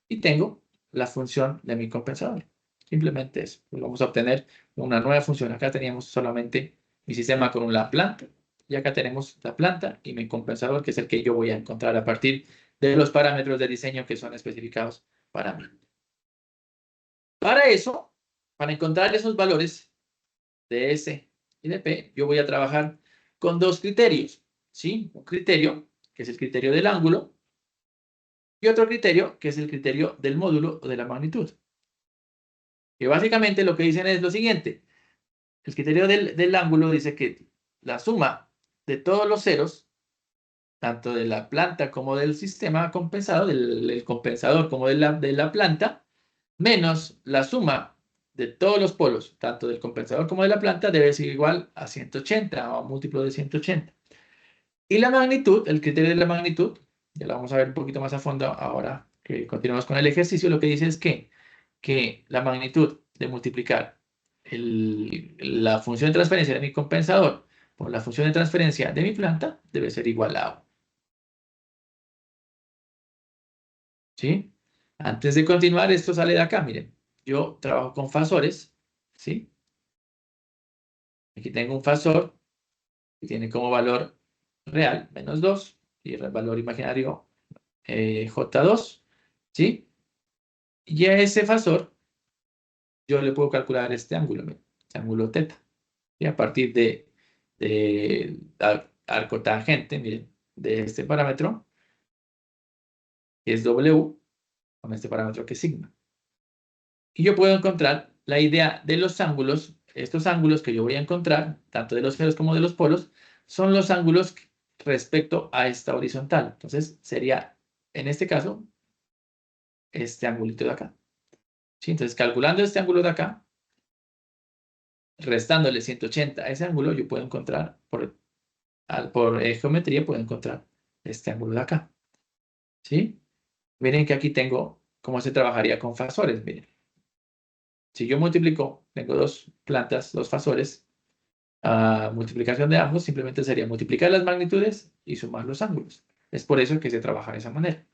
y tengo la función de mi compensador. Simplemente eso. Pues vamos a obtener una nueva función. Acá teníamos solamente mi sistema con la planta. Y acá tenemos la planta y mi compensador, que es el que yo voy a encontrar a partir de los parámetros de diseño que son especificados para mí. Para eso, para encontrar esos valores de S y de P, yo voy a trabajar con dos criterios. ¿Sí? Un criterio, que es el criterio del ángulo, y otro criterio, que es el criterio del módulo o de la magnitud. Que básicamente lo que dicen es lo siguiente. El criterio del ángulo dice que la suma de todos los ceros, tanto de la planta como del sistema compensado, del compensador como de la planta, menos la suma de todos los polos, tanto del compensador como de la planta, debe ser igual a 180 o a múltiplo de 180. Y la magnitud, el criterio de la magnitud, ya lo vamos a ver un poquito más a fondo ahora que continuamos con el ejercicio, lo que dice es que la magnitud de multiplicar la función de transferencia de mi compensador por la función de transferencia de mi planta debe ser igual a 1. ¿Sí? Antes de continuar, esto sale de acá, miren. Yo trabajo con fasores, ¿sí? Aquí tengo un fasor que tiene como valor real menos 2 y el valor imaginario J2, ¿sí? Y a ese fasor yo le puedo calcular este ángulo θ. Y a partir de arco tangente, miren, de este parámetro, que es W, con este parámetro que es sigma. Y yo puedo encontrar la idea de los ángulos. Estos ángulos que yo voy a encontrar, tanto de los ceros como de los polos, son los ángulos respecto a esta horizontal. Entonces, sería, en este caso, este angulito de acá. ¿Sí? Entonces, calculando este ángulo de acá, restándole 180 a ese ángulo, yo puedo encontrar, por geometría, puedo encontrar este ángulo de acá. ¿Sí? Miren que aquí tengo cómo se trabajaría con fasores. Miren. Si yo multiplico, tengo dos plantas, dos fasores, multiplicación de ambos simplemente sería multiplicar las magnitudes y sumar los ángulos. Es por eso que se trabaja de esa manera.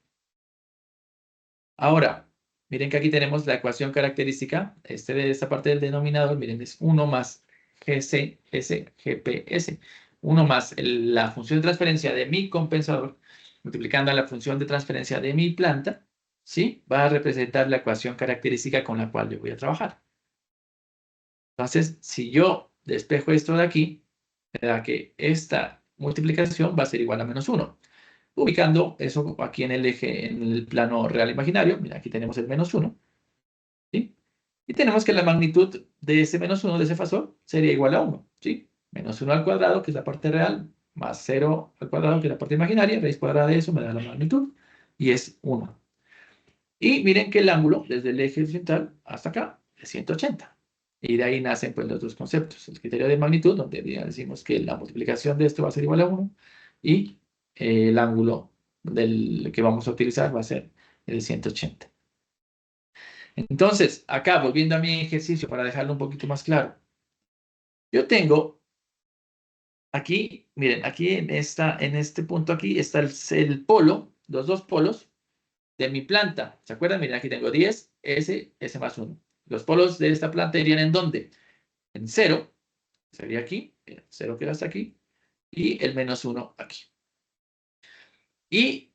Ahora, miren que aquí tenemos la ecuación característica. De esta parte del denominador, miren, es 1 más GCS, GPS. 1 más la función de transferencia de mi compensador, multiplicando a la función de transferencia de mi planta, ¿sí? Va a representar la ecuación característica con la cual yo voy a trabajar. Entonces, si yo despejo esto de aquí, me da que esta multiplicación va a ser igual a menos 1. Ubicando eso aquí en el eje, en el plano real imaginario, mira, aquí tenemos el menos 1. ¿Sí? Y tenemos que la magnitud de ese menos 1, de ese fasor, sería igual a 1. ¿Sí? Menos 1 al cuadrado, que es la parte real, más 0 al cuadrado, que es la parte imaginaria, raíz cuadrada de eso me da la magnitud, y es 1. Y miren que el ángulo, desde el eje central hasta acá, es 180. Y de ahí nacen pues los dos conceptos. El criterio de magnitud, donde ya decimos que la multiplicación de esto va a ser igual a 1, y el ángulo que vamos a utilizar va a ser el 180. Entonces, acá, volviendo a mi ejercicio para dejarlo un poquito más claro. Yo tengo aquí, miren, aquí en este punto aquí está el polo, los dos polos de mi planta. ¿Se acuerdan? Miren, aquí tengo 10, S más 1. Los polos de esta planta irían ¿en dónde? En 0, sería aquí, 0 queda hasta aquí, y el menos 1 aquí. Y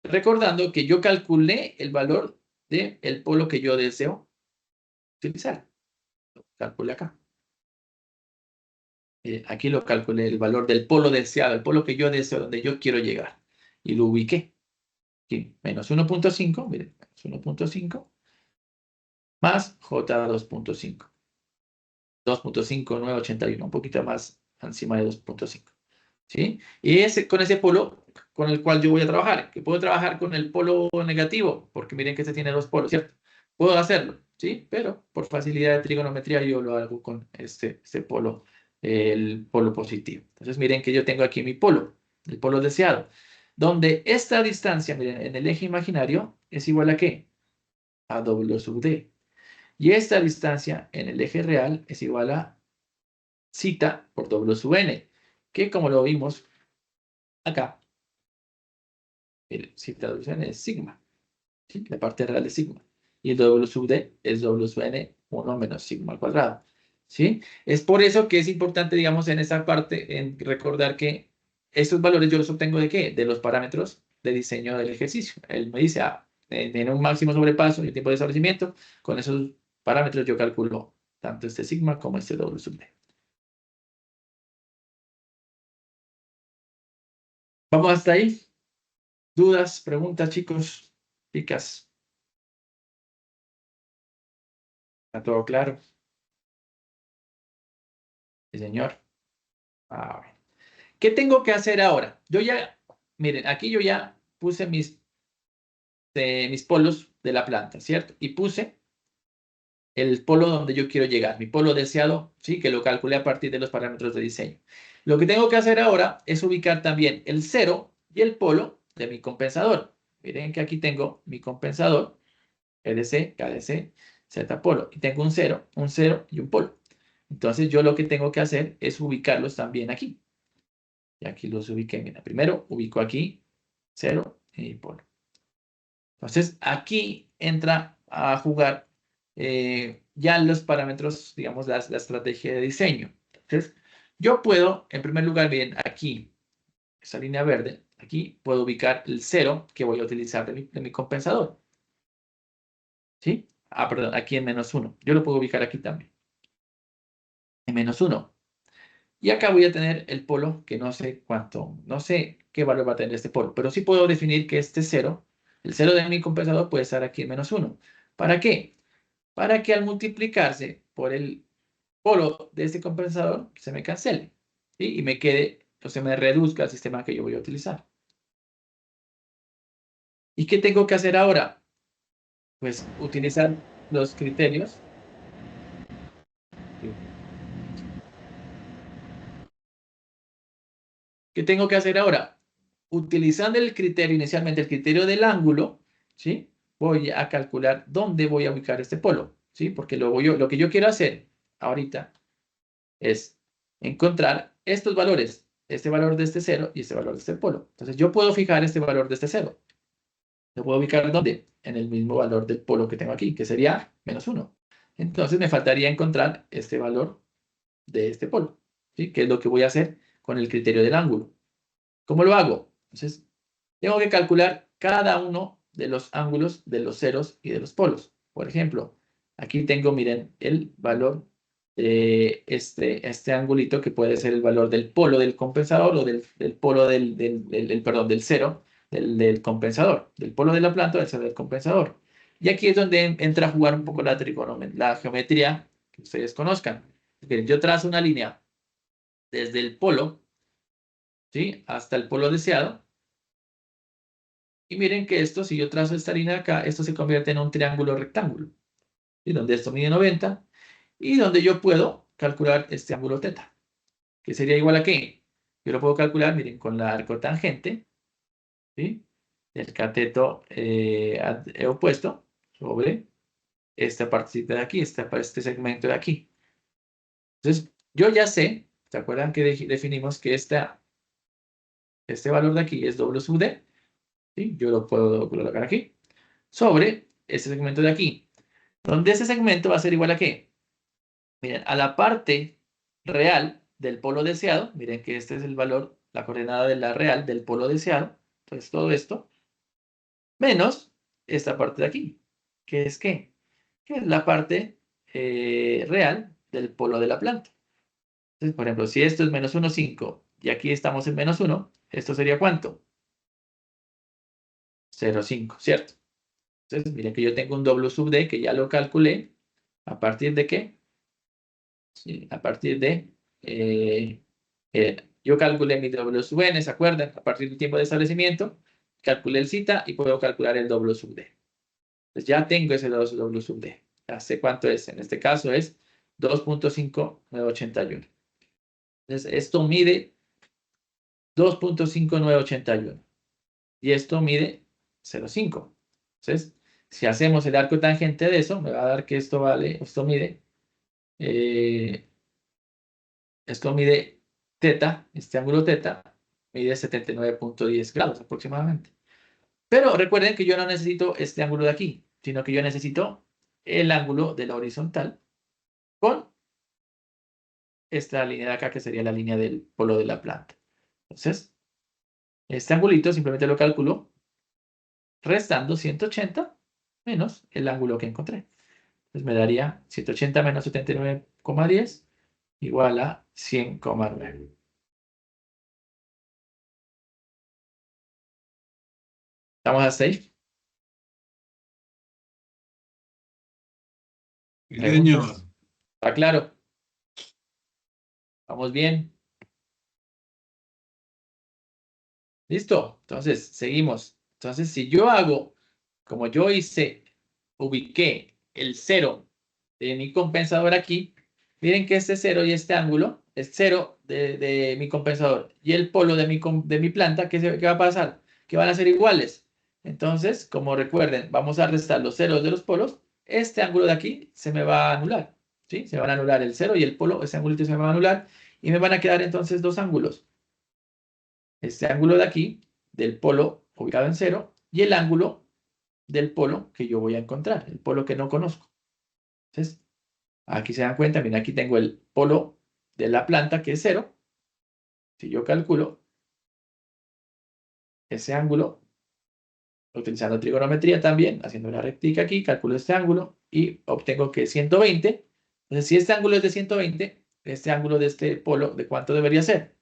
recordando que yo calculé el valor del polo que yo deseo utilizar. Lo calculé acá. Aquí lo calculé, el valor del polo deseado, el polo que yo deseo, donde yo quiero llegar. Y lo ubiqué. Aquí, menos 1.5, miren, menos 1.5, más J 2.5. 2.5981, un poquito más encima de 2.5. ¿Sí? Y con ese polo con el cual yo voy a trabajar, que puedo trabajar con el polo negativo, porque miren que este tiene dos polos, ¿cierto? Puedo hacerlo, ¿sí? Pero por facilidad de trigonometría yo lo hago con este polo, el polo positivo. Entonces miren que yo tengo aquí mi polo, el polo deseado, donde esta distancia, miren, en el eje imaginario es igual a ¿qué? A W sub D. Y esta distancia en el eje real es igual a zeta por W sub N, que como lo vimos acá, el zeta W sub N es sigma, ¿sí? La parte real es sigma. Y el W sub D es W sub N 1 menos sigma al cuadrado, ¿sí? Es por eso que es importante, digamos, en esta parte, en recordar que estos valores yo los obtengo ¿de qué? De los parámetros de diseño del ejercicio. Él me dice, tiene un máximo sobrepaso y el tiempo de establecimiento, con esos parámetros yo calculo tanto este sigma como este W sub D. ¿Vamos hasta ahí? ¿Dudas, preguntas, chicos? Picas. ¿Está todo claro? Sí, señor. ¿Qué tengo que hacer ahora? Yo ya, miren, aquí yo ya puse mis polos de la planta, ¿cierto? Y puse el polo donde yo quiero llegar, mi polo deseado, sí, que lo calculé a partir de los parámetros de diseño. Lo que tengo que hacer ahora es ubicar también el 0 y el polo de mi compensador. Miren que aquí tengo mi compensador, EDC, KDC, Z polo, y tengo un 0 y un polo. Entonces yo lo que tengo que hacer es ubicarlos también aquí. Y aquí los ubiqué. Mira, primero ubico aquí 0 y polo. Entonces aquí entra a jugar ya los parámetros, digamos, la estrategia de diseño. Entonces yo puedo, en primer lugar, miren, aquí, esa línea verde, aquí puedo ubicar el 0 que voy a utilizar de mi compensador. ¿Sí? Perdón, aquí en menos 1. Yo lo puedo ubicar aquí también. En menos 1. Y acá voy a tener el polo que no sé cuánto, no sé qué valor va a tener este polo, pero sí puedo definir que este 0, el 0 de mi compensador puede estar aquí en menos 1. ¿Para qué? para que al multiplicarse por el polo de este compensador se me cancele, ¿sí? Y me quede, o se me reduzca el sistema que yo voy a utilizar. ¿Y qué tengo que hacer ahora? Pues utilizar los criterios. ¿Qué tengo que hacer ahora? Utilizando el criterio, inicialmente el criterio del ángulo, ¿sí? Voy a calcular dónde voy a ubicar este polo, ¿sí? Porque lo que yo quiero hacer ahorita es encontrar estos valores, este valor de este 0 y este valor de este polo. Entonces yo puedo fijar este valor de este 0. Lo puedo ubicar ¿dónde? En el mismo valor del polo que tengo aquí, que sería -1. Entonces me faltaría encontrar este valor de este polo, ¿sí? Que es lo que voy a hacer con el criterio del ángulo. ¿Cómo lo hago? Entonces, tengo que calcular cada uno de los ángulos de los ceros y de los polos. Por ejemplo, aquí tengo, miren, el valor de este angulito, que puede ser el valor del polo del compensador o del polo perdón, del cero del compensador, del polo de la planta o del cero del compensador. Y aquí es donde entra a jugar un poco la geometría que ustedes conozcan. Miren, yo trazo una línea desde el polo, ¿sí?, hasta el polo deseado. Y miren que esto, si yo trazo esta línea de acá, esto se convierte en un triángulo rectángulo, ¿sí?, donde esto mide 90 y donde yo puedo calcular este ángulo θ, que sería igual a ¿qué? Yo lo puedo calcular, miren, con la arcotangente, ¿sí?, del cateto opuesto sobre esta partecita de aquí, este segmento de aquí. Entonces, yo ya sé, ¿se acuerdan que definimos que este valor de aquí es W sub D? ¿Sí? Yo lo puedo colocar aquí, sobre este segmento de aquí, donde ese segmento va a ser igual a ¿qué? Miren, a la parte real del polo deseado, miren que este es el valor, la coordenada de la real del polo deseado, entonces todo esto, menos esta parte de aquí, que es ¿qué? Que es la parte real del polo de la planta. Entonces, por ejemplo, si esto es -1, 5, y aquí estamos en -1, ¿esto sería cuánto? 0,5, ¿cierto? Entonces, miren que yo tengo un W sub D que ya lo calculé. ¿A partir de qué? Sí, a partir de... yo calculé mi W sub N, ¿se acuerdan? A partir del tiempo de establecimiento, calculé el cita y puedo calcular el W sub D. Entonces ya tengo ese W sub D. Ya sé cuánto es. En este caso es 2.5981. Entonces esto mide 2.5981. Y esto mide 0,5. Entonces, si hacemos el arco tangente de eso, me va a dar que esto mide θ, este ángulo θ, mide 79.10 grados aproximadamente. Pero recuerden que yo no necesito este ángulo de aquí, sino que yo necesito el ángulo de la horizontal con esta línea de acá, que sería la línea del polo de la planta. Entonces, este angulito simplemente lo calculo restando 180 menos el ángulo que encontré. Entonces me daría 180 menos 79,10 igual a 100,9. ¿Estamos hasta ahí? Señor. ¿Está claro? ¿Vamos bien? ¿Listo? Entonces, seguimos. Entonces, si yo hago, como yo ubiqué el 0 de mi compensador aquí, miren que este 0 y este ángulo es 0 de mi compensador y el polo de mi planta, ¿qué va a pasar? Que van a ser iguales. Entonces, como recuerden, vamos a restar los ceros de los polos. Este ángulo de aquí se me va a anular, ¿sí? Se van a anular el 0 y el polo, ese ángulo se me va a anular y me van a quedar entonces dos ángulos. Este ángulo de aquí, del polo ubicado en 0, y el ángulo del polo que yo voy a encontrar, el polo que no conozco. Entonces, aquí se dan cuenta, miren, aquí tengo el polo de la planta que es 0. Si yo calculo ese ángulo, utilizando trigonometría también, haciendo una rectica aquí, calculo este ángulo y obtengo que es 120. Entonces, si este ángulo es de 120, este ángulo de este polo, ¿de cuánto debería ser?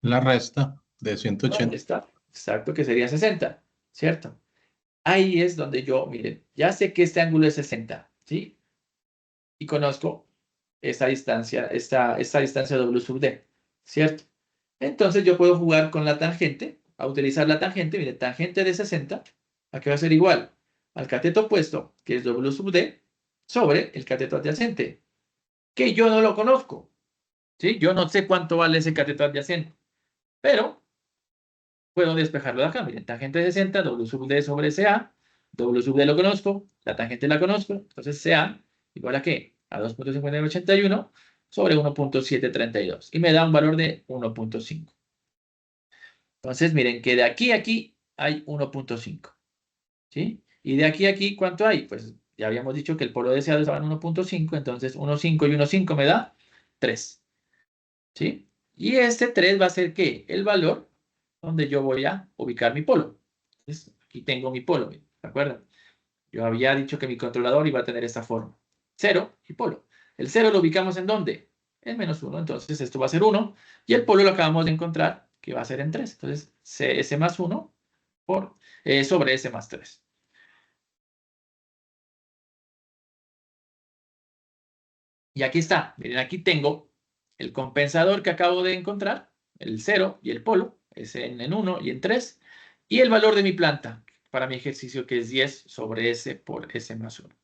La resta de 180. ¿Dónde está? Exacto, que sería 60, ¿cierto? ahí es donde yo, miren, ya sé que este ángulo es 60, ¿sí? Y conozco esta distancia W sub D, ¿cierto? Entonces yo puedo jugar con la tangente, a utilizar la tangente, miren, tangente de 60, ¿a qué va a ser igual? Al cateto opuesto, que es W sub D, sobre el cateto adyacente, que yo no lo conozco, ¿sí? Yo no sé cuánto vale ese cateto adyacente, pero puedo despejarlo de acá. Miren, tangente de 60, W sub D sobre CA, W sub D lo conozco, la tangente la conozco, entonces CA igual a ¿qué? A 2.5981 sobre 1.732 y me da un valor de 1.5. Entonces, miren que de aquí a aquí hay 1.5, ¿sí? Y de aquí a aquí, ¿cuánto hay? Pues ya habíamos dicho que el polo deseado estaba en 1.5, entonces 1.5 y 1.5 me da 3, ¿sí? Y este 3 va a ser ¿qué? El valor donde yo voy a ubicar mi polo. Entonces, aquí tengo mi polo, ¿se acuerdan? Yo había dicho que mi controlador iba a tener esta forma. 0 y polo. El 0 lo ubicamos ¿en dónde? En -1, entonces esto va a ser 1. Y el polo lo acabamos de encontrar, que va a ser en 3. Entonces, S más 1 sobre S más 3. Y aquí está. Miren, aquí tengo el compensador que acabo de encontrar, el 0 y el polo, es en 1 y en 3. Y el valor de mi planta para mi ejercicio, que es 10 sobre S por S más 1.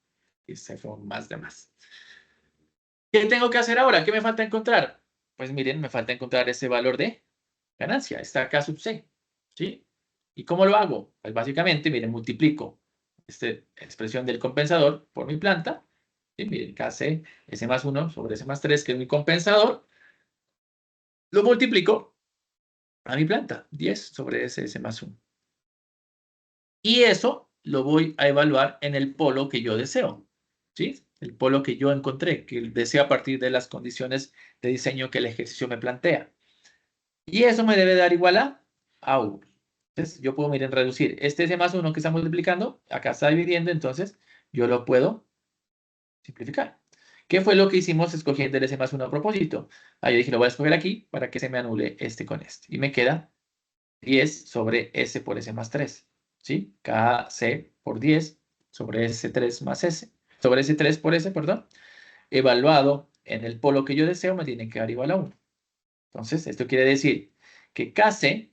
Y ese fue un más de más. ¿Qué tengo que hacer ahora? ¿Qué me falta encontrar? Pues miren, me falta encontrar ese valor de ganancia. Está acá sub C. ¿Sí? ¿Y cómo lo hago? Pues básicamente, miren, multiplico esta expresión del compensador por mi planta. ¿Sí? Miren, KC, S más 1 sobre S más 3, que es mi compensador. Lo multiplico a mi planta. 10 sobre S más 1. Y eso lo voy a evaluar en el polo que yo deseo. ¿Sí? El polo que yo encontré, que deseo a partir de las condiciones de diseño que el ejercicio me plantea. Y eso me debe dar igual a 1. Entonces, yo puedo, miren, reducir este S más 1 que está multiplicando, acá está dividiendo, entonces yo lo puedo simplificar. ¿Qué fue lo que hicimos escogiendo el S más 1 a propósito? Ahí dije, lo voy a escoger aquí para que se me anule este con este. Y me queda 10 sobre S por S más 3. ¿Sí? KC por 10 sobre S3 más S. Sobre S3 por S, perdón. Evaluado en el polo que yo deseo, me tiene que dar igual a 1. Entonces, esto quiere decir que KC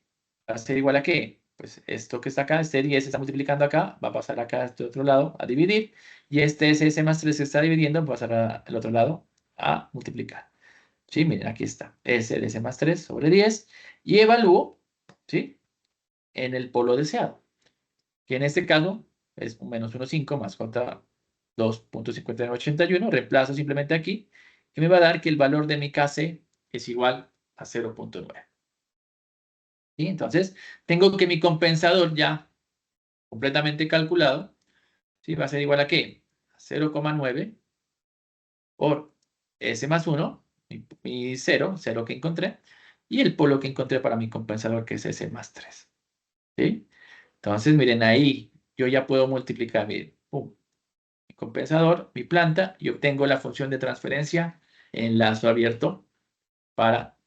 va a ser igual a ¿qué? Pues esto que está acá, este 10 se está multiplicando acá, va a pasar acá a este otro lado a dividir. Y este S más 3 se está dividiendo, va a pasar al otro lado a multiplicar. ¿Sí? Miren, aquí está. S de S más 3 sobre 10. Y evalúo, ¿sí? En el polo deseado, que en este caso es un menos 1,5 más contra 2.5981. Reemplazo simplemente aquí y me va a dar que el valor de mi KC es igual a 0.9. ¿Sí? Entonces, tengo que mi compensador ya completamente calculado, ¿sí? Va a ser igual a ¿qué? A 0,9 por S más 1, mi 0 que encontré, y el polo que encontré para mi compensador, que es S más 3. ¿Sí? Entonces, miren, ahí yo ya puedo multiplicar, miren, pum, mi compensador, mi planta, y obtengo la función de transferencia en lazo abierto para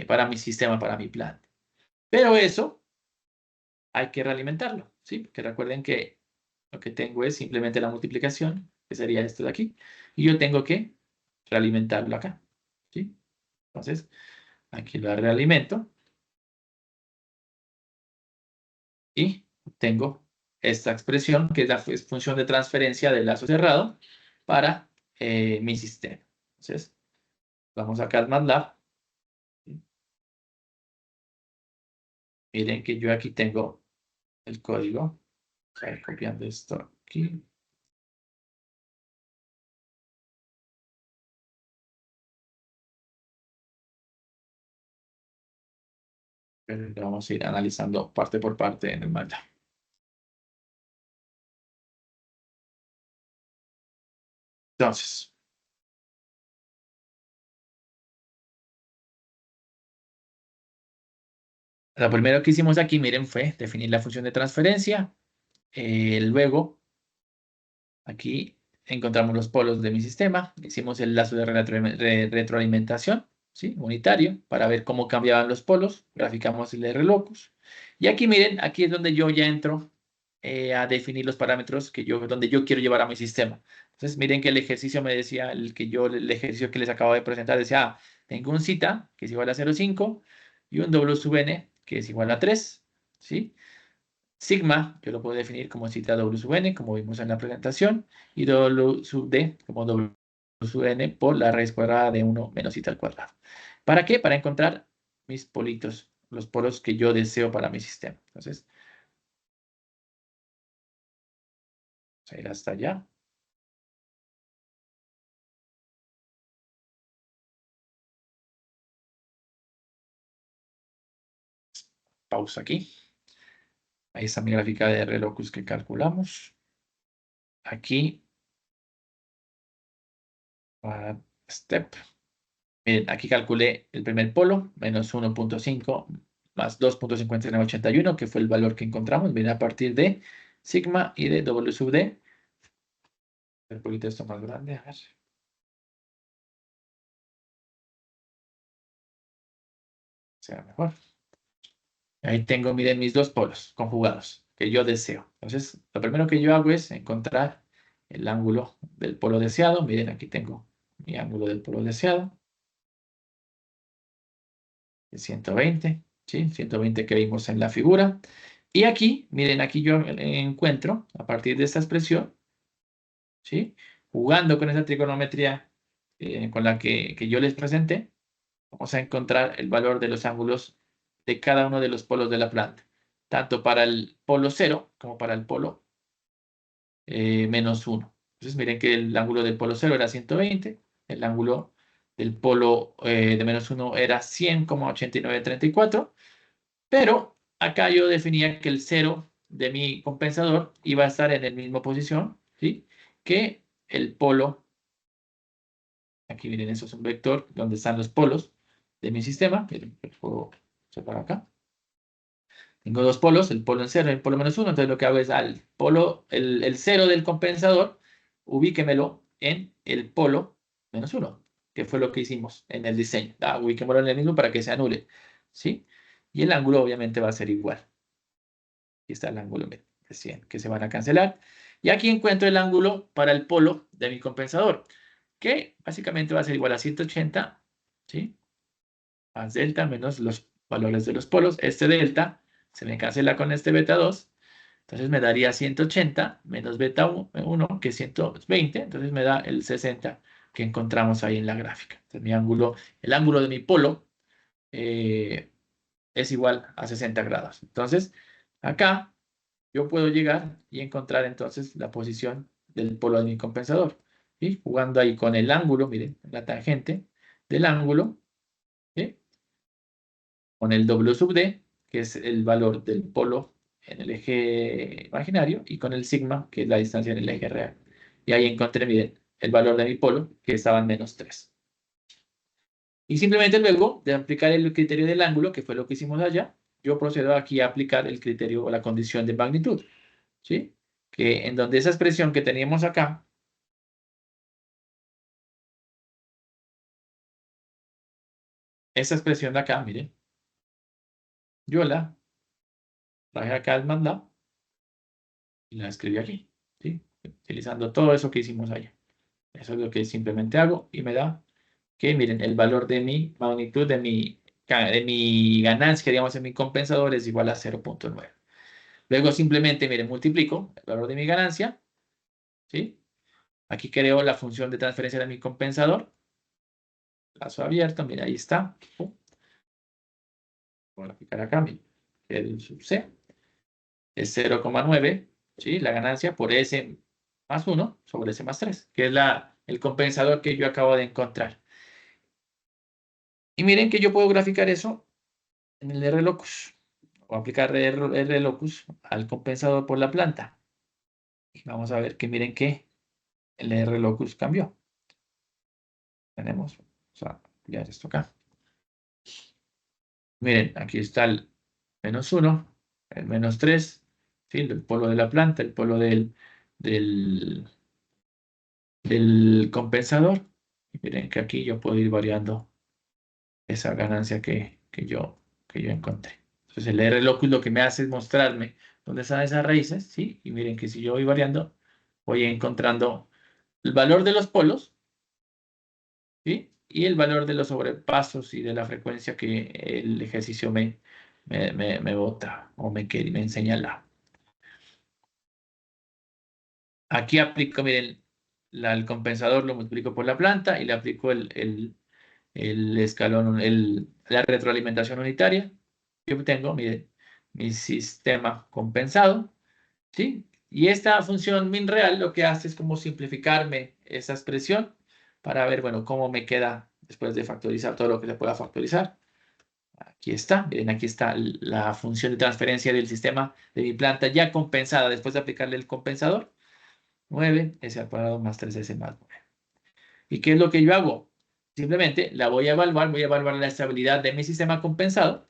para mi sistema, para mi planta. Pero eso hay que realimentarlo, ¿sí? Porque recuerden que lo que tengo es simplemente la multiplicación, que sería esto de aquí, y yo tengo que realimentarlo acá, ¿sí? Entonces, aquí lo realimento y tengo esta expresión, que es la función de transferencia del lazo cerrado para mi sistema. Entonces, vamos acá al MATLAB. Miren que yo aquí tengo el código. Voy a ir copiando esto aquí. Pero lo vamos a ir analizando parte por parte en el MATLAB. Entonces, lo primero que hicimos aquí, miren, fue definir la función de transferencia. Luego, aquí encontramos los polos de mi sistema. Hicimos el lazo de retroalimentación. ¿sí? Unitario, para ver cómo cambiaban los polos. Graficamos el R-locus. Y aquí miren, aquí es donde yo ya entro a definir los parámetros donde yo quiero llevar a mi sistema. Entonces, miren que el ejercicio me decía, el ejercicio que les acabo de presentar decía, tengo un zeta, que es igual a 0,5, y un W sub n, que es igual a 3, ¿sí? Sigma, yo lo puedo definir como zeta W sub n, como vimos en la presentación, y W sub d como W sub n por la raíz cuadrada de 1 menos zeta al cuadrado. ¿Para qué? Para encontrar mis politos, los polos que yo deseo para mi sistema. Entonces, vamos a ir hasta allá. Pausa aquí. Ahí está mi gráfica de R-locus que calculamos. Aquí. Step. Miren, aquí calculé el primer polo, menos 1.5 más 2.5981, que fue el valor que encontramos. Miren, a partir de sigma y de W sub d. Un poquito esto más grande, a ver. Sea mejor. Ahí tengo, miren, mis dos polos conjugados que yo deseo. Entonces, lo primero que yo hago es encontrar el ángulo del polo deseado. Miren, aquí tengo mi ángulo del polo deseado. 120, ¿sí? 120 que vimos en la figura. Y aquí, miren, aquí yo encuentro, a partir de esta expresión, ¿sí? Jugando con esa trigonometría con la que yo les presenté, vamos a encontrar el valor de los ángulos de cada uno de los polos de la planta, tanto para el polo 0 como para el polo menos 1. Entonces, miren que el ángulo del polo 0 era 120, el ángulo del polo de menos 1 era 100,8934, pero acá yo definía que el 0 de mi compensador iba a estar en la misma posición, ¿sí? Que el polo. Aquí miren, eso es un vector donde están los polos de mi sistema. Miren, lo puedo separar acá. Tengo dos polos, el polo en 0 y el polo menos 1. Entonces lo que hago es al polo, el 0 del compensador, ubíquemelo en el polo menos 1, que fue lo que hicimos en el diseño. Ubíquemelo en el mismo para que se anule, ¿sí? Y el ángulo obviamente va a ser igual. Aquí está el ángulo de 100, que se van a cancelar. Y aquí encuentro el ángulo para el polo de mi compensador, que básicamente va a ser igual a 180, ¿sí? Más delta menos los valores de los polos. Este delta se me cancela con este beta 2. Entonces me daría 180 menos beta 1, que es 120. Entonces me da el 60 que encontramos ahí en la gráfica. Entonces el ángulo de mi polo es igual a 60 grados. Entonces, acá yo puedo llegar y encontrar entonces la posición del polo de mi compensador. ¿Sí? Jugando ahí con el ángulo, miren, la tangente del ángulo, ¿sí? Con el W sub d, que es el valor del polo en el eje imaginario, y con el sigma, que es la distancia en el eje real. Y ahí encontré, miren, el valor de mi polo, que estaba en menos 3. Y simplemente luego de aplicar el criterio del ángulo, que fue lo que hicimos allá, yo procedo aquí a aplicar el criterio o la condición de magnitud, ¿sí? Que en donde esa expresión que teníamos acá, esa expresión de acá, miren, yo la traje acá al mandado y la escribí aquí, ¿sí? Utilizando todo eso que hicimos allá. Eso es lo que simplemente hago y me da que, miren, el valor de mi magnitud, de mi ganancia, digamos, en mi compensador es igual a 0.9. Luego simplemente, miren, multiplico el valor de mi ganancia, ¿sí? Aquí creo la función de transferencia de mi compensador. Lazo abierto, mira, ahí está. Voy a aplicar acá, miren, el sub C es 0,9, ¿sí? La ganancia por S más 1 sobre S más 3, que es el compensador que yo acabo de encontrar. Y miren que yo puedo graficar eso en el R-locus. Voy a aplicar R-locus al compensador por la planta. Y vamos a ver que miren que el R-locus cambió. Vamos a ampliar esto acá. Miren, aquí está el menos 1, el menos 3, ¿sí? El polo de la planta, el polo del compensador. Y miren que aquí yo puedo ir variando esa ganancia que yo encontré. Entonces el R locus lo que me hace es mostrarme dónde están esas raíces, ¿sí? Y miren que si yo voy variando, voy encontrando el valor de los polos, ¿sí? Y el valor de los sobrepasos y de la frecuencia que el ejercicio me bota o me enseña. Aquí aplico, miren, el compensador lo multiplico por la planta y le aplico el escalón, la retroalimentación unitaria. Yo obtengo, miren, mi sistema compensado, ¿sí? Y esta función min real lo que hace es como simplificarme esa expresión para ver, bueno, cómo me queda después de factorizar todo lo que se pueda factorizar. Aquí está, miren, aquí está la función de transferencia del sistema de mi planta ya compensada después de aplicarle el compensador. 9s al cuadrado más 3s más 9. ¿Y qué es lo que yo hago? Simplemente la voy a evaluar la estabilidad de mi sistema compensado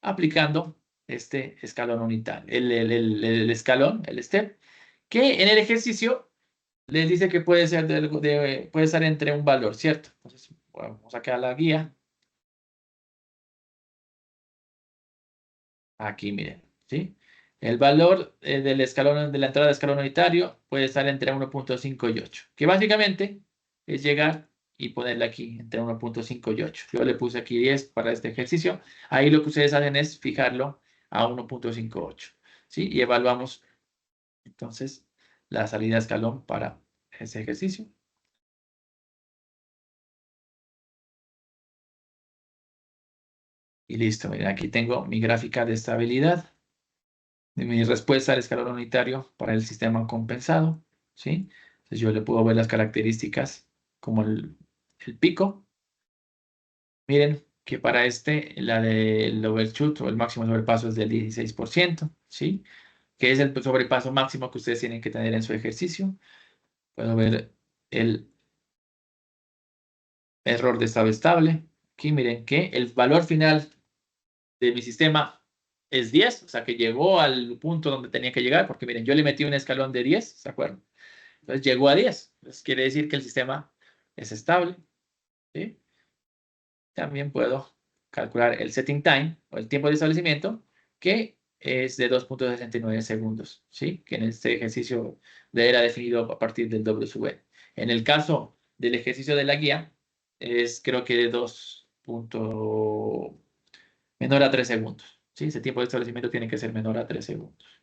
aplicando este escalón unitario, el escalón, el step, que en el ejercicio les dice que puede ser puede estar entre un valor, ¿cierto? Entonces, vamos acá a la guía. Aquí, miren, ¿sí? El valor del escalón, de la entrada de escalón unitario puede estar entre 1.5 y 8, que básicamente es llegar y ponerle aquí entre 1.5 y 8. Yo le puse aquí 10 para este ejercicio. Ahí lo que ustedes hacen es fijarlo a 1.58, ¿sí? Y evaluamos entonces la salida de escalón para ese ejercicio. Y listo, miren, aquí tengo mi gráfica de estabilidad, de mi respuesta al escalón unitario para el sistema compensado, ¿sí? Entonces yo le puedo ver las características como el pico. Miren que para este, la del overshoot o el máximo sobrepaso es del 16%, ¿sí? Que es el sobrepaso máximo que ustedes tienen que tener en su ejercicio. Puedo ver el error de estado estable. Aquí miren que el valor final de mi sistema es 10, o sea que llegó al punto donde tenía que llegar, porque miren, yo le metí un escalón de 10, ¿se acuerdan? Entonces llegó a 10. Entonces quiere decir que el sistema es estable, ¿sí? También puedo calcular el setting time o el tiempo de establecimiento, que es de 2.69 segundos, ¿sí? Que en este ejercicio era definido a partir del W. En el caso del ejercicio de la guía, es creo que de 2. Menor a 3 segundos, ¿sí? Ese tiempo de establecimiento tiene que ser menor a 3 segundos.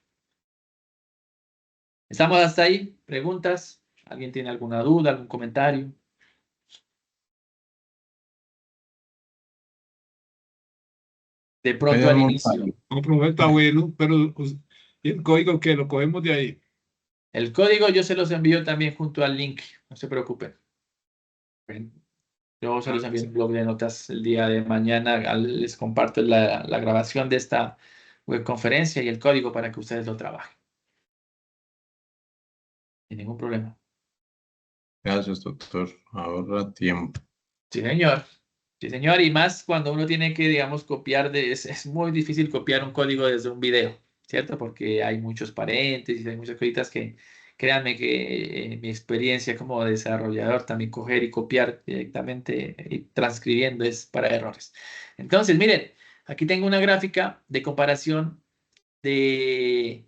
¿Estamos hasta ahí? ¿Preguntas? ¿Alguien tiene alguna duda, algún comentario? De pronto al inicio. No, profe, está bueno, pero pues, ¿y el código que lo cogemos de ahí? El código yo se los envío también junto al link, no se preocupen. Yo se los envío en un blog de notas el día de mañana. Les comparto la grabación de esta webconferencia y el código para que ustedes lo trabajen. Sin ningún problema. Gracias, doctor. Ahorra tiempo. Sí, señor. Sí, señor. Y más cuando uno tiene que, digamos, copiar es muy difícil copiar un código desde un video, ¿cierto? Porque hay muchos paréntesis, hay muchas cositas que, créanme que mi experiencia como desarrollador también coger y copiar directamente y transcribiendo es para errores. Entonces, miren, aquí tengo una gráfica de comparación de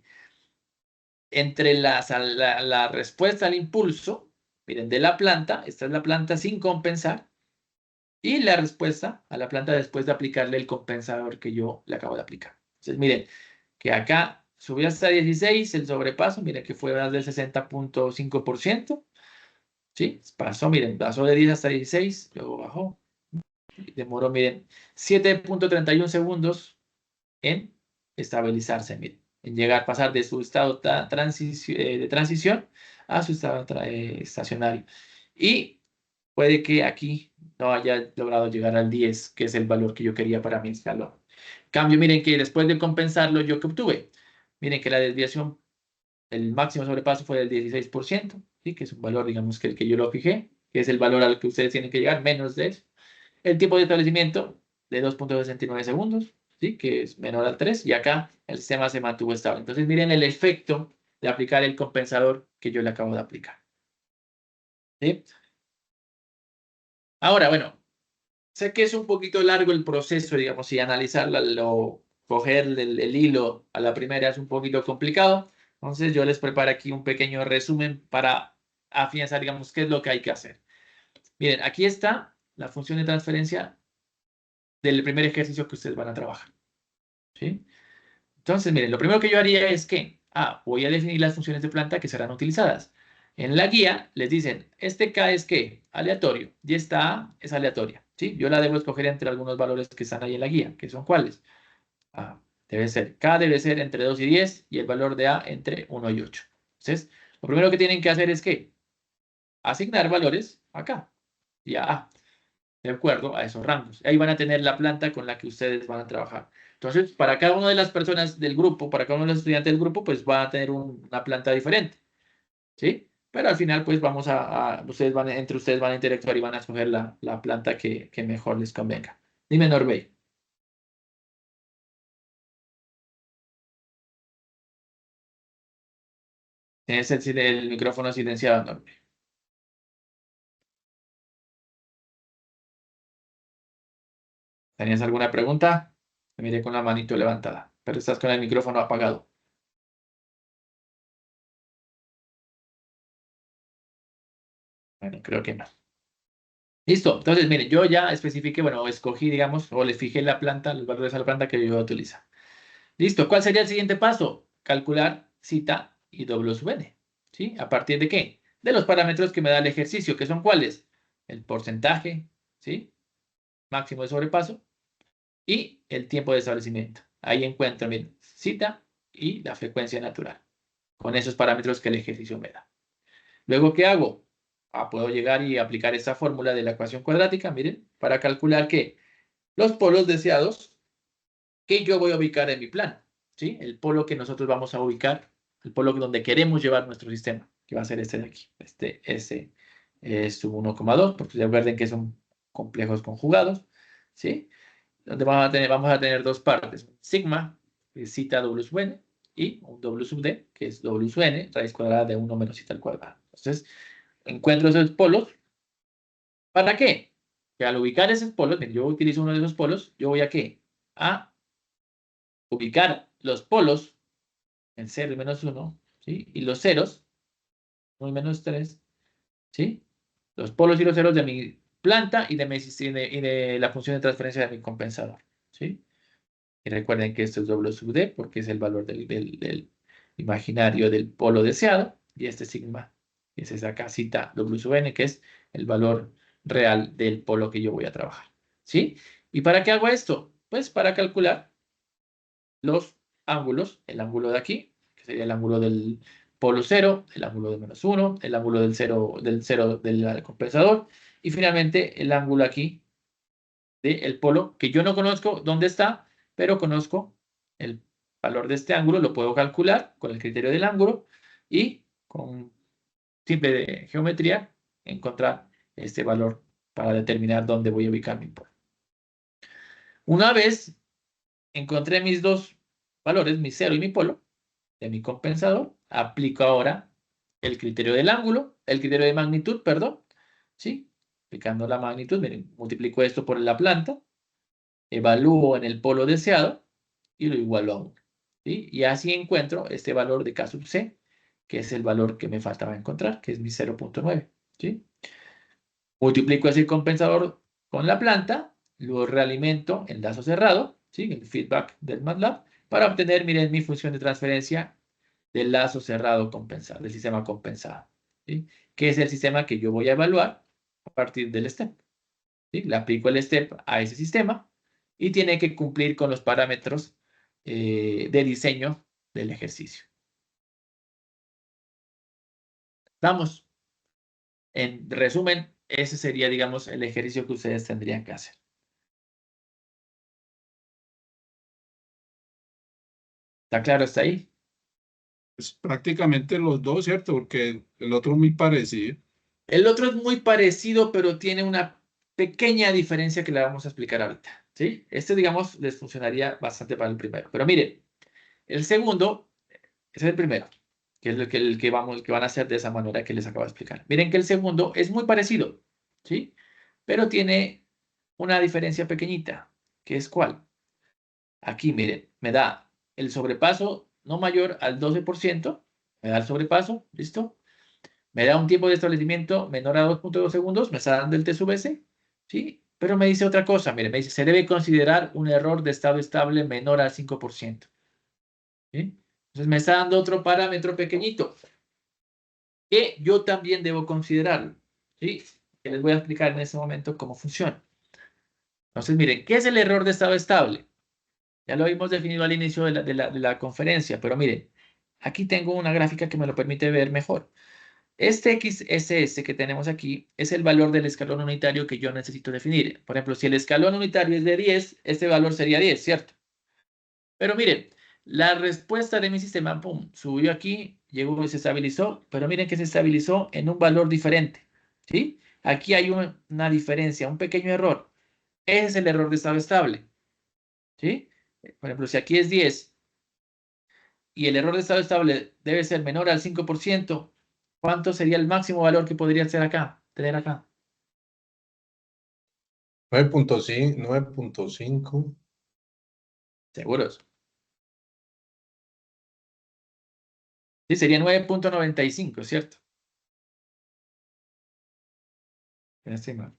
entre la respuesta al impulso, miren, de la planta, esta es la planta sin compensar, y la respuesta a la planta después de aplicarle el compensador que yo le acabo de aplicar. Entonces, miren, que acá subió hasta 16 el sobrepaso, miren que fue más del 60.5%, ¿sí? Pasó, miren, pasó de 10 hasta 16, luego bajó, demoró, miren, 7.31 segundos en estabilizarse, miren, en llegar, pasar de su estado de transición a su estado estacionario. Y puede que aquí no haya logrado llegar al 10, que es el valor que yo quería para mi escalón. Cambio, miren que después de compensarlo, ¿yo que obtuve? Miren que la desviación, el máximo sobrepaso fue del 16%, ¿sí? Que es un valor, digamos, que el que yo lo fijé, que es el valor al que ustedes tienen que llegar, menos de eso. El tiempo de establecimiento de 2.69 segundos, ¿sí? Que es menor al 3, y acá el sistema se mantuvo estable. Entonces, miren el efecto de aplicar el compensador que yo le acabo de aplicar. ¿Sí? Ahora, bueno, Sé que es un poquito largo el proceso, digamos, y analizarla, coger el hilo a la primera es un poquito complicado. Entonces yo les preparo aquí un pequeño resumen para afianzar, digamos, qué es lo que hay que hacer. Miren, aquí está la función de transferencia del primer ejercicio que ustedes van a trabajar. ¿Sí? Entonces, miren, lo primero que yo haría es que, voy a definir las funciones de planta que serán utilizadas. En la guía les dicen, este K es ¿qué? Aleatorio, y esta A es aleatoria, ¿sí? Yo la debo escoger entre algunos valores que están ahí en la guía, que son ¿cuáles? K debe ser entre 2 y 10, y el valor de A entre 1 y 8. Entonces, lo primero que tienen que hacer es ¿qué? Asignar valores acá y a A, de acuerdo a esos rangos. Ahí van a tener la planta con la que ustedes van a trabajar. Entonces, para cada una de las personas del grupo, para cada uno de los estudiantes del grupo, pues va a tener una planta diferente, ¿sí? Pero al final, pues vamos entre ustedes van a interactuar y van a escoger la planta que mejor les convenga. Dime, Norbey. Tienes el micrófono silenciado, Norbey. ¿Tenías alguna pregunta? Me miré con la manito levantada, pero estás con el micrófono apagado. Bueno, creo que no. Listo. Entonces, miren, yo ya especifiqué, bueno, escogí, digamos, o les fijé la planta, los valores a la planta que yo voy a utilizar. Listo. ¿Cuál sería el siguiente paso? Calcular cita y W sub n. ¿Sí? ¿A partir de qué? De los parámetros que me da el ejercicio, que son ¿cuáles? El porcentaje, ¿sí? Máximo de sobrepaso y el tiempo de establecimiento. Ahí encuentro, miren, cita y la frecuencia natural, con esos parámetros que el ejercicio me da. Luego, ¿qué hago? Puedo llegar y aplicar esta fórmula de la ecuación cuadrática, miren, para calcular que los polos deseados que yo voy a ubicar en mi plan, ¿sí? El polo que nosotros vamos a ubicar, el polo donde queremos llevar nuestro sistema, que va a ser este de aquí. Este S es sub 1,2, porque recuerden que son complejos conjugados, ¿sí? Donde vamos a tener dos partes, sigma, que es cita W sub n, y un W sub d, que es W sub n, raíz cuadrada de 1 menos cita al cuadrado. Entonces, encuentro esos polos. ¿Para qué? Que al ubicar esos polos, yo utilizo uno de esos polos, yo voy a ¿qué? A ubicar los polos en 0 y menos 1, ¿sí? Y los ceros, 1 y menos 3, ¿sí? Los polos y los ceros de mi planta y de la función de transferencia de mi compensador, ¿sí? Y recuerden que esto es W sub d porque es el valor del imaginario del polo deseado, y este sigma es esa casita W sub n, que es el valor real del polo que yo voy a trabajar, ¿sí? ¿Y para qué hago esto? Pues para calcular los ángulos, el ángulo de aquí, que sería el ángulo del polo 0, el ángulo de menos 1, el ángulo del 0 del compensador, y finalmente el ángulo aquí del polo, que yo no conozco dónde está, pero conozco el valor de este ángulo, lo puedo calcular con el criterio del ángulo y con simple de geometría encontrar este valor para determinar dónde voy a ubicar mi polo. Una vez encontré mis dos valores, mi 0 y mi polo, de mi compensador, aplico ahora el criterio del ángulo, el criterio de magnitud, perdón, ¿sí? Aplicando la magnitud, miren, multiplico esto por la planta, evalúo en el polo deseado y lo igualo a 1. ¿Sí? Y así encuentro este valor de K sub C, que es el valor que me faltaba encontrar, que es mi 0,9. ¿Sí? Multiplico ese compensador con la planta, lo realimento en lazo cerrado, ¿sí? El feedback del MATLAB, para obtener, miren, mi función de transferencia del lazo cerrado compensado, del sistema compensado. ¿Sí? Que es el sistema que yo voy a evaluar a partir del step. ¿Sí? Le aplico el step a ese sistema y tiene que cumplir con los parámetros de diseño del ejercicio. Vamos. En resumen, ese sería, digamos, el ejercicio que ustedes tendrían que hacer. ¿Está claro hasta ahí? Pues prácticamente los dos, ¿cierto? Porque el otro es muy parecido. El otro es muy parecido, pero tiene una pequeña diferencia que la vamos a explicar ahorita. ¿Sí? Este, digamos, les funcionaría bastante para el primero. Pero miren, el segundo es el primero, que es el que van a hacer de esa manera que les acabo de explicar. Miren que el segundo es muy parecido, ¿sí? Pero tiene una diferencia pequeñita, que es ¿cuál? Aquí, miren, me da el sobrepaso no mayor al 12%, me da el sobrepaso, ¿listo? Me da un tiempo de establecimiento menor a 2.2 segundos, me está dando el T sub S, ¿sí? Pero me dice otra cosa, miren, me dice, se debe considerar un error de estado estable menor al 5%, ¿sí? Entonces me está dando otro parámetro pequeñito, que yo también debo considerarlo, ¿sí? Que les voy a explicar en este momento cómo funciona. Entonces, miren, ¿qué es el error de estado estable? Ya lo habíamos definido al inicio de la conferencia, pero miren, aquí tengo una gráfica que me lo permite ver mejor. Este XSS que tenemos aquí es el valor del escalón unitario que yo necesito definir. Por ejemplo, si el escalón unitario es de 10, este valor sería 10, ¿cierto? Pero miren, la respuesta de mi sistema, pum, subió aquí, llegó y se estabilizó, pero miren que se estabilizó en un valor diferente, ¿sí? Aquí hay una diferencia, un pequeño error. Ese es el error de estado estable, ¿sí? Por ejemplo, si aquí es 10 y el error de estado estable debe ser menor al 5%, ¿cuánto sería el máximo valor que podría ser acá, tener acá? 9.5. ¿Seguros? Sí, sería 9.95, ¿cierto? En este mal.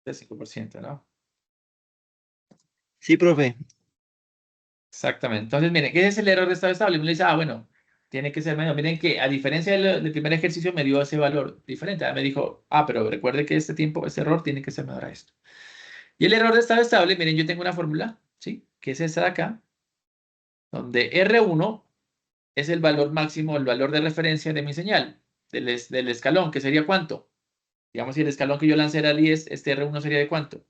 El 5%, ¿no? Sí, profe. Exactamente. Entonces, miren, ¿qué es el error de estado estable? Uno le dice, bueno, tiene que ser menos. Miren que a diferencia del primer ejercicio me dio ese valor diferente. Me dijo, pero recuerde que este tiempo, este error tiene que ser menor a esto. Y el error de estado estable, miren, yo tengo una fórmula, ¿sí? Que es esta de acá, donde R1 es el valor máximo, el valor de referencia de mi señal, del escalón, que sería ¿cuánto? Digamos, si el escalón que yo lancé era 10, este R1 sería ¿de cuánto?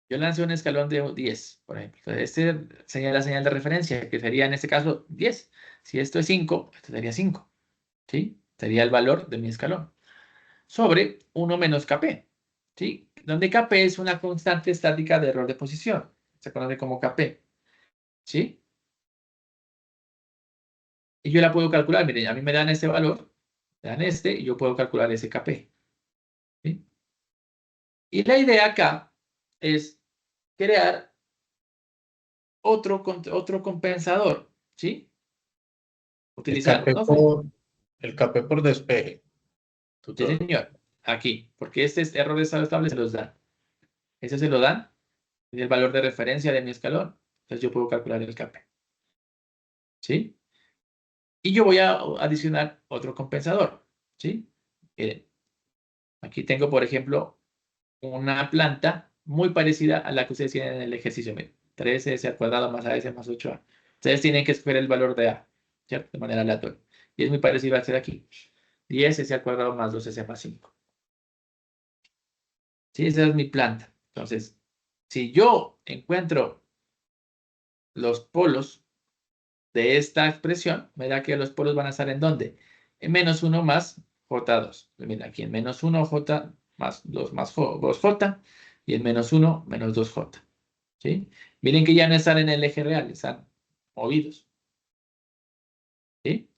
Yo lancé un escalón de 10, por ejemplo. Entonces, este sería la señal de referencia, que sería en este caso 10. Si esto es 5, esto sería 5. ¿Sí? Sería el valor de mi escalón. Sobre 1 menos Kp. ¿Sí? Donde Kp es una constante estática de error de posición. Se conoce como Kp. ¿Sí? Y yo la puedo calcular. Miren, a mí me dan este valor, me dan este, y yo puedo calcular ese Kp. ¿Sí? Y la idea acá es crear otro compensador. ¿Sí? El Utilizar, KP no sé. por, el KP por despeje, Sí, tutor. señor. Aquí, porque este es error de estado estable se los dan. Ese se lo dan, es el valor de referencia de mi escalón. Entonces yo puedo calcular el Kp. ¿Sí? Y yo voy a adicionar otro compensador. ¿Sí? Miren, aquí tengo, por ejemplo, una planta muy parecida a la que ustedes tienen en el ejercicio. Miren, 3s al cuadrado más as más 8a. Ustedes tienen que escoger el valor de a, ¿cierto? De manera aleatoria. Y es muy parecido a este de aquí. 10s al cuadrado más 2s más 5. ¿Sí? Esa es mi planta. Entonces, si yo encuentro los polos de esta expresión, me da que los polos van a estar ¿en dónde? En menos 1 más J2. Mira, aquí en menos 1 J más 2 más 2J y en menos 1 menos 2J. ¿Sí? Miren que ya no están en el eje real, están movidos. ¿Sí?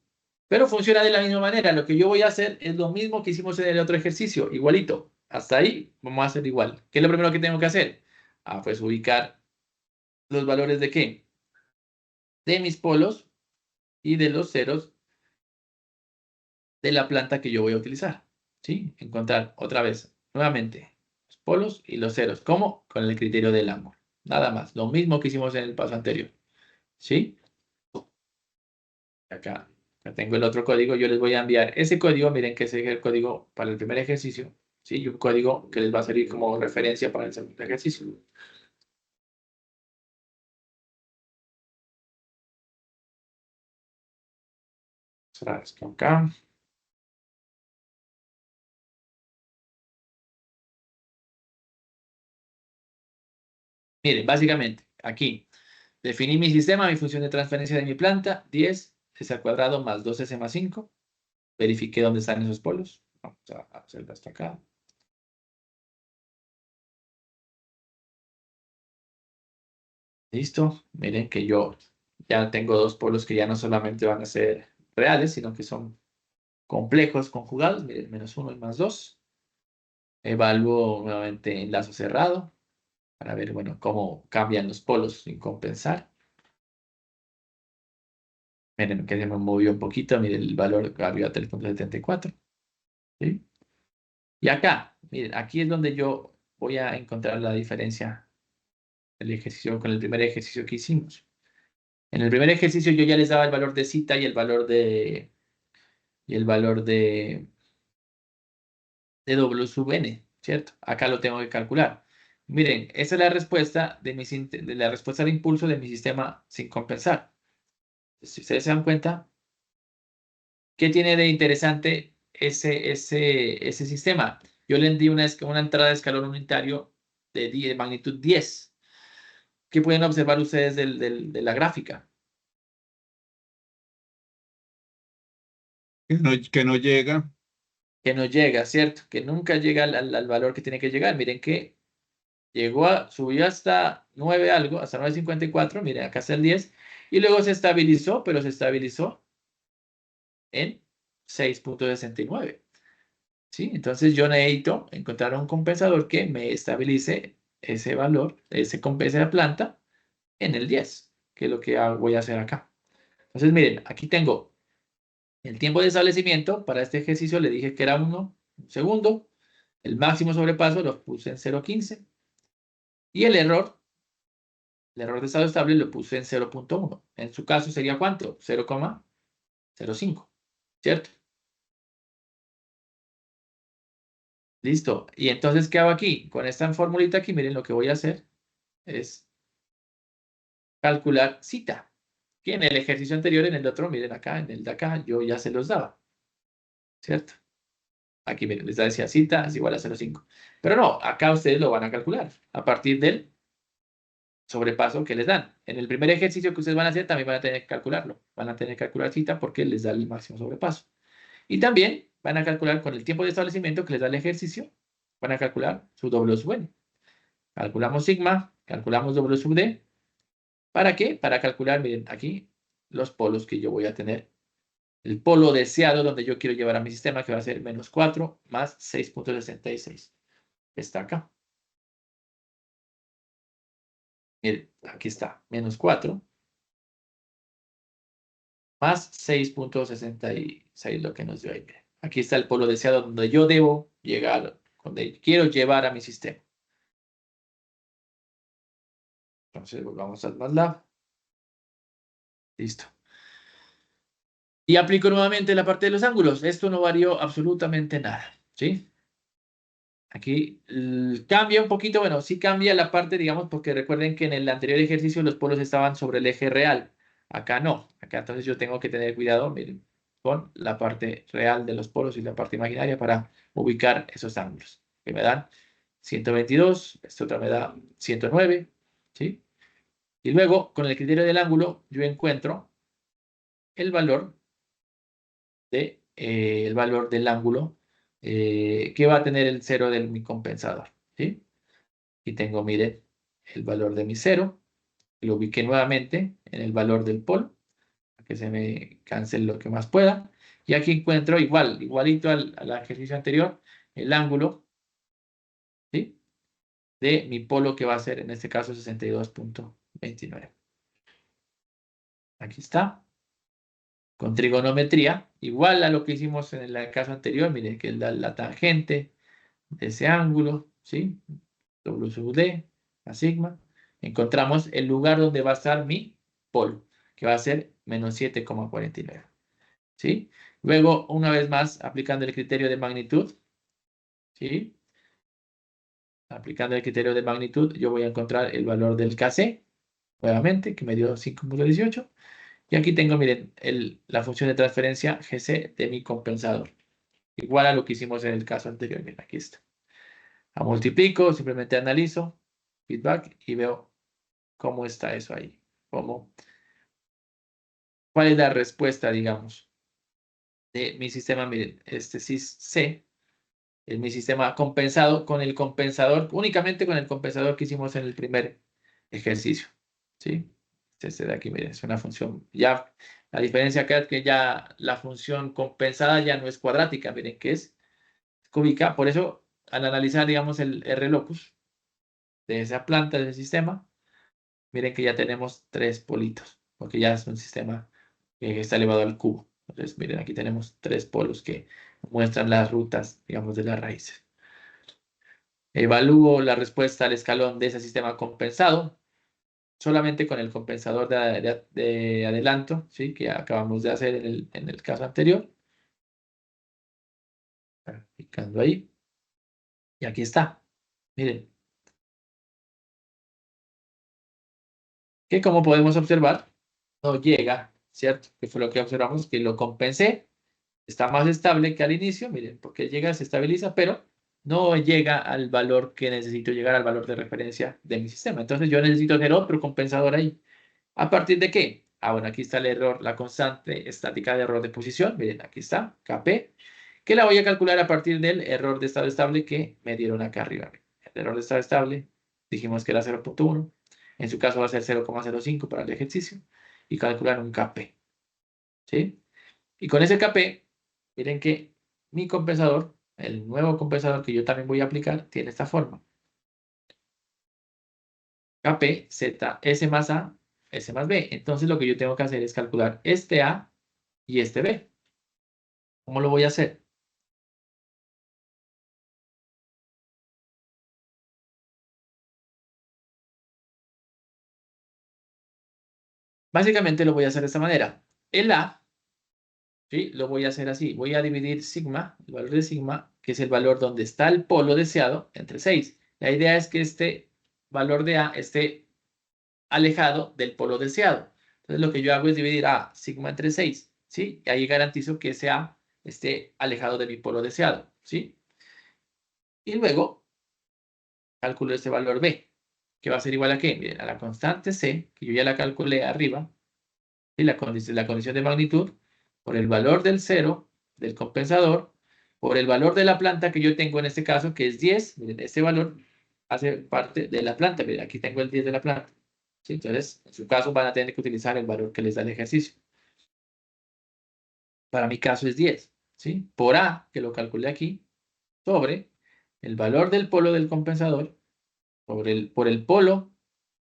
Pero funciona de la misma manera. Lo que yo voy a hacer es lo mismo que hicimos en el otro ejercicio, igualito. Hasta ahí vamos a hacer igual. ¿Qué es lo primero que tengo que hacer? Pues ubicar los valores de qué? De mis polos y de los ceros de la planta que yo voy a utilizar. ¿Sí? Encontrar otra vez, nuevamente, los polos y los ceros. ¿Cómo? Con el criterio del ángulo. Nada más. Lo mismo que hicimos en el paso anterior. ¿Sí? Acá tengo el otro código. Yo les voy a enviar ese código. Miren que ese es el código para el primer ejercicio. ¿Sí? Y un código que les va a servir como referencia para el segundo ejercicio. Será esto acá. Miren, básicamente, aquí definí mi sistema, mi función de transferencia de mi planta, 10 s al cuadrado más 2s más 5. Verifiqué dónde están esos polos. Vamos a hacerlo hasta acá. Listo. Miren que yo Ya tengo dos polos que ya no solamente van a ser reales, sino que son complejos conjugados. Miren, -1 y +2. Evalúo nuevamente enlazo cerrado para ver, bueno, cómo cambian los polos sin compensar. Miren que se me movió un poquito. Miren el valor arriba 3.74. ¿Sí? Y acá, miren, aquí es donde yo voy a encontrar la diferencia del ejercicio con el primer ejercicio que hicimos. En el primer ejercicio yo ya les daba el valor de cita y el valor de W sub n, ¿cierto? Acá lo tengo que calcular. Miren, esa es la respuesta de la respuesta de impulso de mi sistema sin compensar. Si ustedes se dan cuenta, ¿qué tiene de interesante ese sistema? Yo le di una entrada de escalón unitario de magnitud 10. ¿Qué pueden observar ustedes de la gráfica? Que no llega. Que no llega, ¿cierto? Que nunca llega al valor que tiene que llegar. Miren que subió hasta 9 algo, hasta 9.54. Miren, acá está el 10. Y luego se estabilizó, pero se estabilizó en 6.69. ¿Sí? Entonces yo necesito encontrar un compensador que me estabilice ese valor, compense la planta en el 10, que es lo que voy a hacer acá. Entonces, miren, aquí tengo el tiempo de establecimiento. Para este ejercicio le dije que era 1 segundo. El máximo sobrepaso lo puse en 0.15. Y el error de estado estable lo puse en 0.1. En su caso sería ¿cuánto? 0,05. ¿Cierto? Listo. Y entonces, ¿qué hago aquí? Con esta formulita aquí, miren, lo que voy a hacer es calcular cita. Que en el ejercicio anterior, en el otro, miren acá, en el de acá, yo ya se los daba. ¿Cierto? Aquí, miren, les decía cita es igual a 0,5. Pero no, acá ustedes lo van a calcular a partir del sobrepaso que les dan. En el primer ejercicio que ustedes van a hacer, también van a tener que calcularlo. Van a tener que calcular cita porque les da el máximo sobrepaso. Y también van a calcular con el tiempo de establecimiento que les da el ejercicio, van a calcular su W sub n. Calculamos sigma, calculamos W sub d. ¿Para qué? Para calcular, miren, aquí los polos que yo voy a tener. El polo deseado donde yo quiero llevar a mi sistema, que va a ser -4 más 6.66. Está acá. Miren, aquí está, -4 más 6.66, lo que nos dio ahí. Miren. Aquí está el polo deseado donde yo debo llegar, donde quiero llevar a mi sistema. Entonces volvamos al MATLAB. Listo. Y aplico nuevamente la parte de los ángulos. Esto no varió absolutamente nada. ¿Sí? Aquí cambia un poquito. Bueno, sí cambia la parte, digamos, porque recuerden que en el anterior ejercicio los polos estaban sobre el eje real. Acá no. Acá entonces yo tengo que tener cuidado, miren, con la parte real de los polos y la parte imaginaria para ubicar esos ángulos. Que me dan 122. Esta otra me da 109. ¿Sí? Y luego, con el criterio del ángulo, yo encuentro el valor el valor del ángulo que va a tener el cero de mi compensador. ¿Sí? Y tengo, miren, el valor de mi cero. Lo ubiqué nuevamente en el valor del polo, para que se me cancele lo que más pueda. Y aquí encuentro igualito al ejercicio anterior, el ángulo, ¿sí?, de mi polo, que va a ser en este caso 62.29. Aquí está. Con trigonometría, igual a lo que hicimos en el caso anterior, miren que es la tangente de ese ángulo, ¿sí? W sub d, la sigma. Encontramos el lugar donde va a estar mi polo, que va a ser -7,49. ¿Sí? Luego, una vez más, aplicando el criterio de magnitud, ¿sí? Aplicando el criterio de magnitud, yo voy a encontrar el valor del Kc, nuevamente, que me dio 5.18. Y aquí tengo, miren, la función de transferencia Gc de mi compensador. Igual a lo que hicimos en el caso anterior. Miren, aquí está. La multiplico, simplemente analizo, feedback, y veo cómo está eso ahí. ¿Cuál es la respuesta, digamos, de mi sistema? Miren, este SysC es mi sistema compensado con el compensador, únicamente con el compensador que hicimos en el primer ejercicio. ¿Sí? Este de aquí, miren, es una función. Ya, la diferencia acá es que ya la función compensada ya no es cuadrática, miren que es cúbica. Por eso, al analizar, digamos, el R-locus de esa planta, del sistema, miren que ya tenemos 3 politos, porque ya es un sistema que está elevado al cubo. Entonces, miren, aquí tenemos 3 polos que muestran las rutas, digamos, de las raíces. Evalúo la respuesta al escalón de ese sistema compensado, solamente con el compensador de adelanto, ¿sí? Que acabamos de hacer en el caso anterior. Picando ahí. Y aquí está. Miren. Que como podemos observar, no llega, ¿cierto? Que fue lo que observamos, que lo compensé. Está más estable que al inicio, miren, porque llega, se estabiliza, pero no llega al valor que necesito llegar, al valor de referencia de mi sistema. Entonces yo necesito hacer otro compensador ahí. ¿A partir de qué? Ah, bueno, aquí está el error, la constante estática de error de posición. Miren, aquí está, Kp, que la voy a calcular a partir del error de estado estable que me dieron acá arriba. El error de estado estable, dijimos que era 0.1. En su caso va a ser 0,05 para el ejercicio. Y calcular un Kp. ¿Sí? Y con ese Kp, miren que mi compensador, el nuevo compensador que yo también voy a aplicar, tiene esta forma. Kp, Z, S más A, S más B. Entonces lo que yo tengo que hacer es calcular este A y este B. ¿Cómo lo voy a hacer? Básicamente lo voy a hacer de esta manera. El A, ¿sí? Lo voy a hacer así. Voy a dividir sigma, el valor de sigma, que es el valor donde está el polo deseado, entre 6. La idea es que este valor de A esté alejado del polo deseado. Entonces lo que yo hago es dividir A sigma entre 6, ¿sí? Y ahí garantizo que ese A esté alejado de mi polo deseado, ¿sí? Y luego calculo este valor B, que va a ser igual a ¿qué? Miren, a la constante C, que yo ya la calculé arriba, y la condición de magnitud, por el valor del 0 del compensador, por el valor de la planta que yo tengo en este caso, que es 10. Miren, este valor hace parte de la planta. Miren, aquí tengo el 10 de la planta. ¿Sí? Entonces, en su caso van a tener que utilizar el valor que les da el ejercicio. Para mi caso es 10. ¿Sí? Por A, que lo calculé aquí, sobre el valor del polo del compensador, por el polo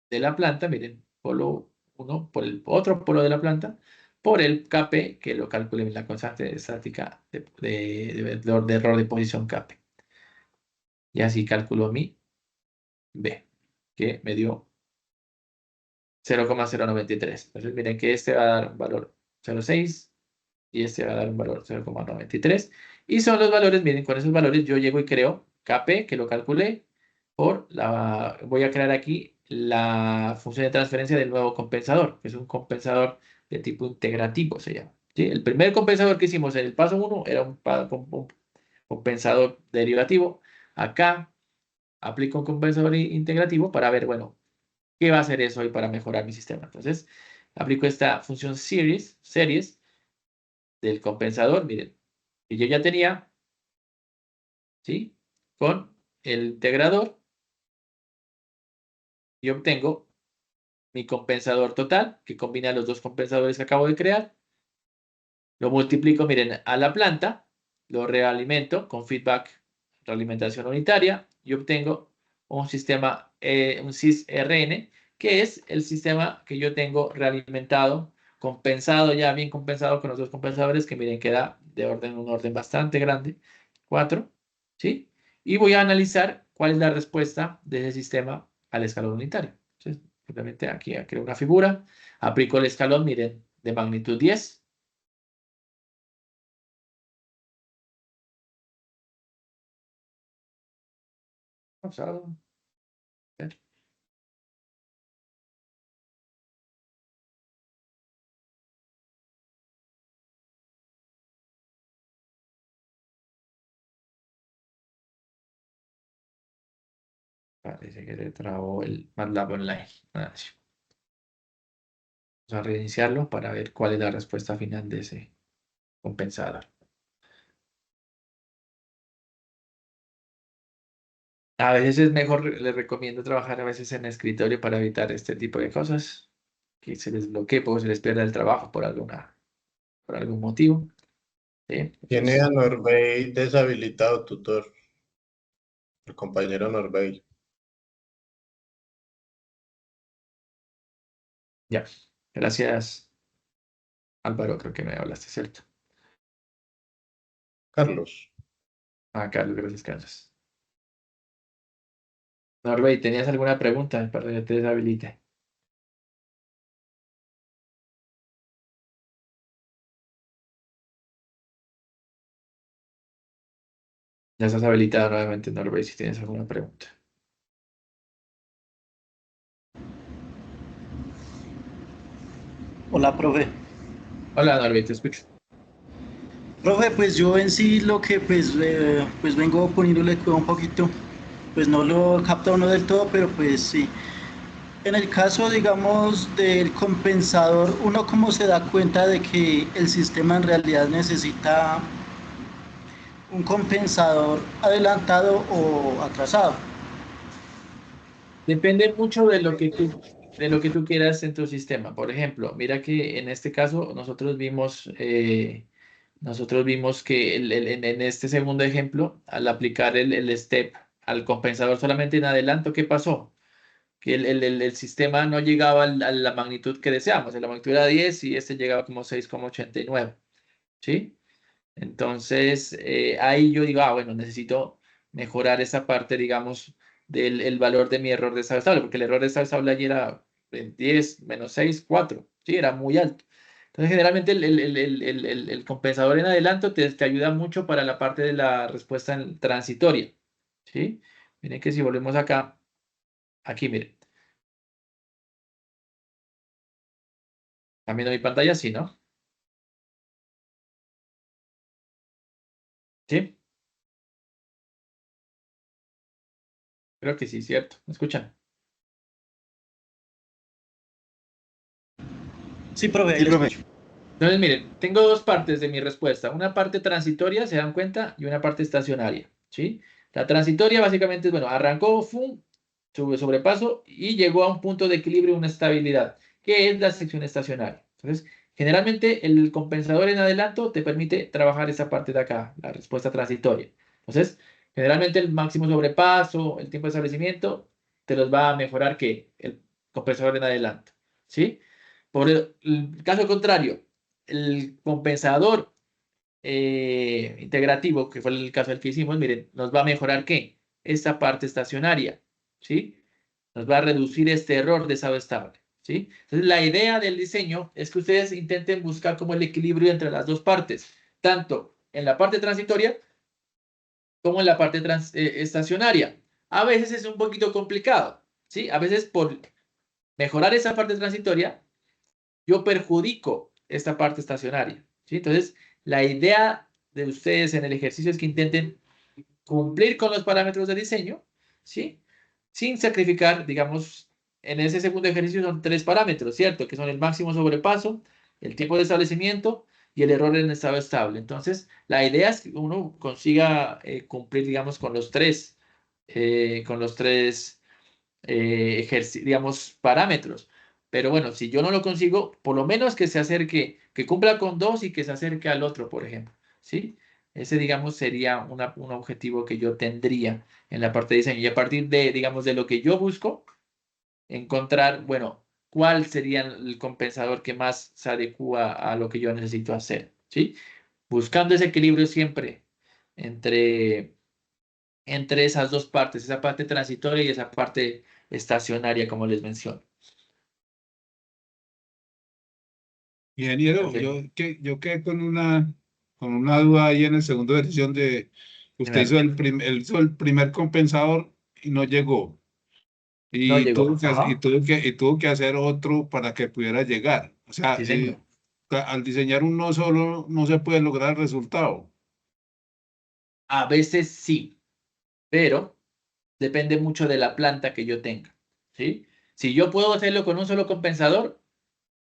de la planta, miren, polo 1, por el otro polo de la planta, por el Kp, que lo calculé en la constante estática de error de posición Kp. Y así calculo mi B, que me dio 0,093. Entonces miren que este va a dar un valor 0,6 y este va a dar un valor 0,93. Y son los valores, miren, con esos valores yo llego y creo Kp, que lo calculé, voy a crear aquí la función de transferencia del nuevo compensador, que es un compensador de tipo integrativo, se llama. ¿Sí? El primer compensador que hicimos en el paso 1 era un compensador derivativo. Acá aplico un compensador integrativo para ver, bueno, ¿qué va a hacer eso hoy para mejorar mi sistema? Entonces, aplico esta función series del compensador, miren, que yo ya tenía, ¿sí? Con el integrador y obtengo mi compensador total, que combina los dos compensadores que acabo de crear. Lo multiplico, miren, a la planta, lo realimento con feedback, realimentación unitaria y obtengo un sistema, un sys-RN, que es el sistema que yo tengo realimentado, compensado ya, bien compensado con los dos compensadores, que miren, queda de un orden bastante grande, 4, ¿sí? Y voy a analizar cuál es la respuesta de ese sistema al escalón unitario. Entonces, simplemente aquí creo una figura, aplico el escalón, miren, de magnitud 10. Pasado. Parece que le trabó el MATLAB Online. Vamos a reiniciarlo para ver cuál es la respuesta final de ese compensador. A veces es mejor, les recomiendo trabajar a veces en escritorio para evitar este tipo de cosas. que se les bloquee, porque se les pierda el trabajo por algún motivo. ¿Sí? Tiene a Norbey deshabilitado, tutor. El compañero Norbey. Ya, gracias Álvaro, creo que me hablaste, ¿cierto? Carlos. Ah, Carlos, gracias Carlos. Norbey, ¿tenías alguna pregunta para que te deshabilite? Ya estás habilitado nuevamente, Norbey, si tienes alguna pregunta. Hola, profe. Hola, Norbey, te escucho. Profe, pues yo en sí lo que pues vengo poniéndole cuidado un poquito, pues no lo capta uno del todo, pero pues sí. En el caso, digamos, del compensador, ¿uno cómo se da cuenta de que el sistema en realidad necesita un compensador adelantado o atrasado? Depende mucho de lo que tú quieras en tu sistema. Por ejemplo, mira que en este caso nosotros vimos que en este segundo ejemplo, al aplicar el step al compensador solamente en adelanto, ¿qué pasó? Que el sistema no llegaba a la magnitud que deseamos. La magnitud era 10 y este llegaba como 6,89. ¿Sí? Entonces, ahí yo digo, bueno, necesito mejorar esa parte, digamos, del el valor de mi error de estado estable, porque el error de estado estable allí era 10 menos 6 4, ¿sí? Era muy alto. Entonces, generalmente el compensador en adelanto te ayuda mucho para la parte de la respuesta transitoria, ¿sí? Miren que si volvemos acá, aquí, miren, cambiando mi pantalla, sí, ¿no? ¿Sí? Creo que sí, cierto. ¿Me escuchan? Sí, profe, ahí Sí, le profe. escucho. Entonces, miren, tengo dos partes de mi respuesta. Una parte transitoria, ¿se dan cuenta? Y una parte estacionaria, ¿sí? La transitoria básicamente es, bueno, arrancó, ¡fum!, sobrepaso y llegó a un punto de equilibrio, una estabilidad, que es la sección estacionaria. Entonces, generalmente el compensador en adelanto te permite trabajar esa parte de acá, la respuesta transitoria. Entonces, generalmente el máximo sobrepaso, el tiempo de establecimiento, te los va a mejorar que el compensador en adelanto, ¿sí? Por el caso contrario, el compensador integrativo, que fue el caso del que hicimos, miren, nos va a mejorar ¿qué? Esta parte estacionaria, ¿sí? Nos va a reducir este error de estado estable, ¿sí? Entonces, la idea del diseño es que ustedes intenten buscar como el equilibrio entre las dos partes, tanto en la parte transitoria como en la parte estacionaria. A veces es un poquito complicado, ¿sí? A veces por mejorar esa parte transitoria, yo perjudico esta parte estacionaria, ¿sí? Entonces, la idea de ustedes en el ejercicio es que intenten cumplir con los parámetros de diseño, ¿sí? Sin sacrificar, digamos, en ese segundo ejercicio son 3 parámetros, ¿cierto? Que son el máximo sobrepaso, el tiempo de establecimiento y el error en estado estable. Entonces, la idea es que uno consiga cumplir, digamos, con los tres digamos, parámetros. Pero bueno, si yo no lo consigo, por lo menos que se acerque, que cumpla con 2 y que se acerque al otro, por ejemplo. ¿Sí? Ese, digamos, sería un objetivo que yo tendría en la parte de diseño. Y a partir de, digamos, de lo que yo busco, encontrar, bueno, cuál sería el compensador que más se adecua a lo que yo necesito hacer. ¿Sí? Buscando ese equilibrio siempre entre esas dos partes, esa parte transitoria y esa parte estacionaria, como les menciono. Ingeniero, Perfecto. yo quedé con una duda ahí en el segundo edición de usted Dime. hizo el primer compensador y no llegó. No Y llegó. Ajá. tuvo que hacer otro para que pudiera llegar. O sea, Sí, señor. al diseñar uno solo no se puede lograr el resultado. A veces sí, pero depende mucho de la planta que yo tenga. ¿Sí? Si yo puedo hacerlo con un solo compensador,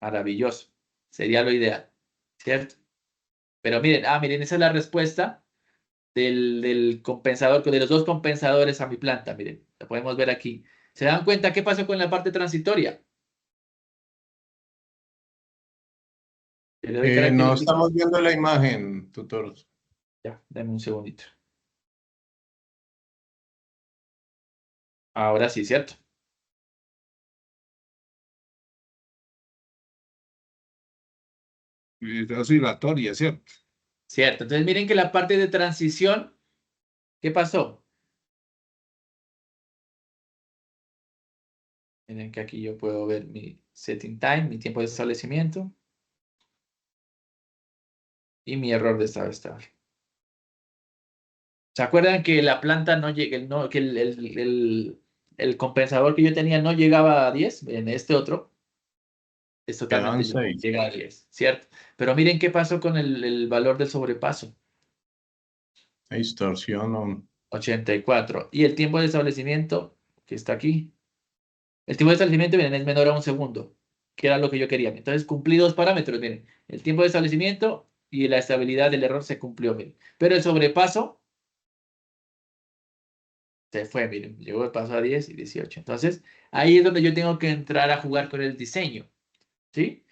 maravilloso. Sería lo ideal. ¿Cierto? Pero miren, esa es la respuesta del compensador, de los dos compensadores a mi planta. Miren, lo podemos ver aquí. ¿Se dan cuenta qué pasó con la parte transitoria? Que le doy No características. estamos viendo la imagen, tutor. Ya, dame un segundito. Ahora sí, ¿cierto? Es oscilatoria, ¿cierto? Cierto. Entonces miren que la parte de transición, ¿qué pasó? Miren que aquí yo puedo ver mi setting time, mi tiempo de establecimiento y mi error de estado estable. ¿Se acuerdan que la planta no llega, que el compensador que yo tenía no llegaba a 10? En este otro es Quedan totalmente 6. llega a 10, ¿cierto? Pero miren qué pasó con el valor del sobrepaso, Distorsión. 84. Y el tiempo de establecimiento, que está aquí, el tiempo de establecimiento, miren, es menor a un segundo, que era lo que yo quería. Entonces cumplí dos parámetros, miren, el tiempo de establecimiento y la estabilidad del error se cumplió, miren. Pero el sobrepaso se fue, miren, llegó el paso a 10 y 18. Entonces, ahí es donde yo tengo que entrar a jugar con el diseño, ¿sí?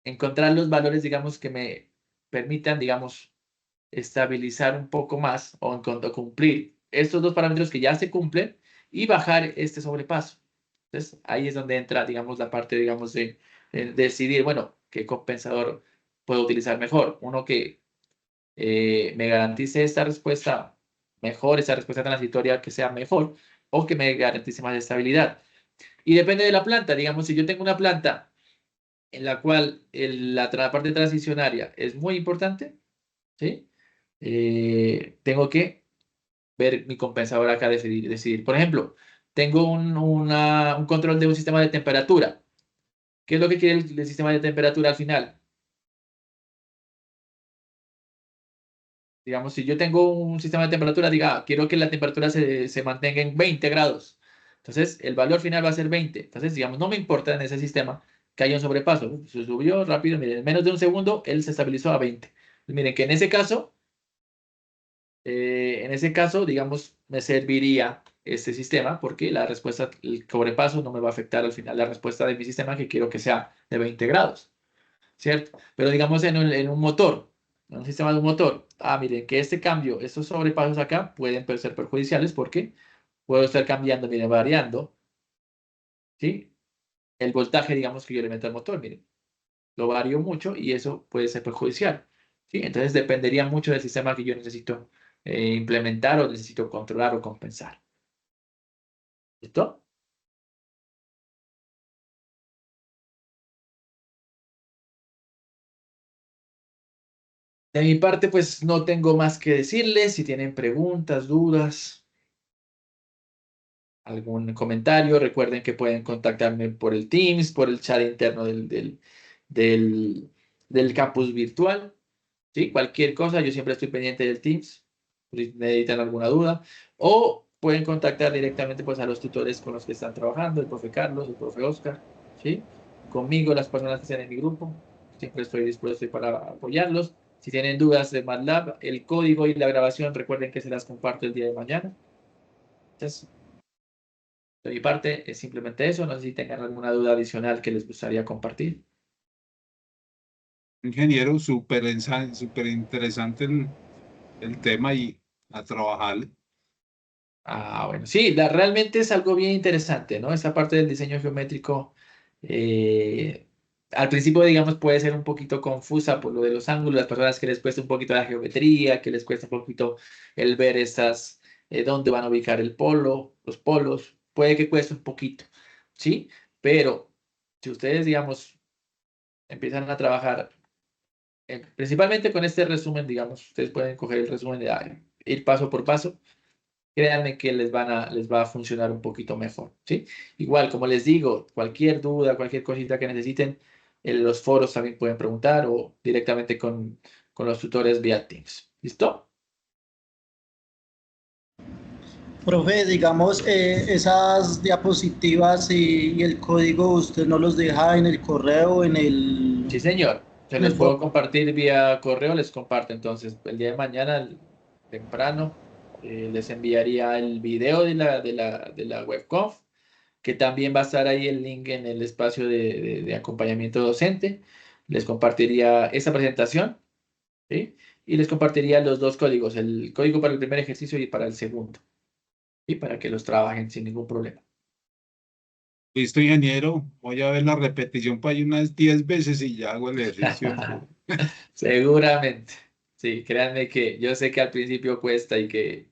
Encontrar los valores, digamos, que me permitan, digamos, estabilizar un poco más o en cuanto a cumplir estos dos parámetros que ya se cumplen y bajar este sobrepaso. Entonces, ahí es donde entra, digamos, la parte, digamos, de decidir, bueno, qué compensador puedo utilizar mejor. Uno que me garantice esta respuesta mejor, esa respuesta transitoria que sea mejor, o que me garantice más estabilidad. Y depende de la planta. Digamos, si yo tengo una planta en la cual la parte transicionaria es muy importante, ¿sí? Tengo que ver mi compensador acá, decidir. Por ejemplo, tengo un control de un sistema de temperatura. ¿Qué es lo que quiere el sistema de temperatura al final? Digamos, si yo tengo un sistema de temperatura, diga, quiero que la temperatura se mantenga en 20 grados. Entonces, el valor final va a ser 20. Entonces, digamos, no me importa en ese sistema que haya un sobrepaso. Se subió rápido, miren, en menos de un segundo, él se estabilizó a 20. Miren que en ese caso, digamos, me serviría este sistema porque la respuesta, el sobrepaso no me va a afectar al final la respuesta de mi sistema que quiero que sea de 20 grados. ¿Cierto? Pero digamos en un motor, en un sistema de un motor, miren que este cambio, estos sobrepasos acá pueden ser perjudiciales porque puedo estar cambiando, miren, variando, ¿sí? El voltaje, digamos, que yo le meto al motor, miren, lo varío mucho y eso puede ser perjudicial, ¿sí? Entonces dependería mucho del sistema que yo necesito implementar o necesito controlar o compensar. ¿Listo? De mi parte, pues no tengo más que decirles. Si tienen preguntas, dudas, algún comentario, recuerden que pueden contactarme por el Teams, por el chat interno del, del campus virtual. ¿Sí? Cualquier cosa, yo siempre estoy pendiente del Teams, si necesitan alguna duda. O pueden contactar directamente pues, a los tutores con los que están trabajando, el profe Carlos, el profe Oscar, ¿sí? Conmigo, las personas que están en mi grupo. Siempre estoy dispuesto para apoyarlos. Si tienen dudas de MATLAB, el código y la grabación, recuerden que se las comparto el día de mañana. Entonces, de mi parte, es simplemente eso. No sé si tengan alguna duda adicional que les gustaría compartir. Ingeniero, súper interesante el tema y a trabajar. Bueno, sí, realmente es algo bien interesante, ¿no? Esa parte del diseño geométrico, al principio, digamos, puede ser un poquito confusa por lo de los ángulos, las personas que les cuesta un poquito la geometría, que les cuesta un poquito el ver dónde van a ubicar los polos, puede que cueste un poquito, ¿sí? Pero si ustedes, digamos, empiezan a trabajar, principalmente con este resumen, digamos, ustedes pueden coger el resumen de ir paso por paso. Créanme que les va a funcionar un poquito mejor, ¿sí? Igual, como les digo, cualquier duda, cualquier cosita que necesiten, en los foros también pueden preguntar o directamente con los tutores vía Teams. ¿Listo? Profe, digamos, esas diapositivas y el código, ¿usted no los deja en el correo, Sí, señor. Se en los el puedo foro? compartir vía correo, les comparto. Entonces, el día de mañana, temprano, les enviaría el video de la webconf, que también va a estar ahí el link en el espacio de acompañamiento docente. les compartiría esta presentación, ¿sí? Y les compartiría los dos códigos, el código para el primer ejercicio y para el segundo, y para que los trabajen sin ningún problema. Listo, ingeniero. Voy a ver la repetición para ahí unas 10 veces y ya hago el ejercicio. Seguramente. Sí, créanme que yo sé que al principio cuesta y que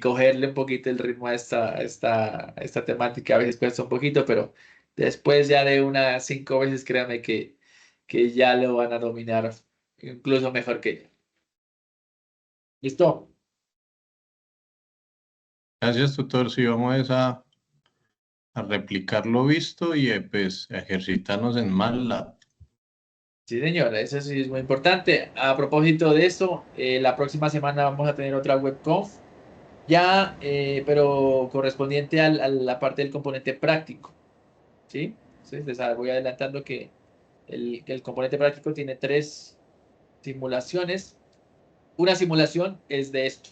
cogerle un poquito el ritmo a esta temática a veces cuesta un poquito, pero después ya de unas 5 veces, créanme que ya lo van a dominar incluso mejor que yo. ¿Listo? Gracias, tutor. Sí, vamos a replicar lo visto y pues a ejercitarnos en MATLAB. Sí, señora, eso sí es muy importante. A propósito de esto, la próxima semana vamos a tener otra webconf, ya, pero correspondiente a la parte del componente práctico, ¿sí? Entonces, les voy adelantando que el componente práctico tiene 3 simulaciones. Una simulación es de esto,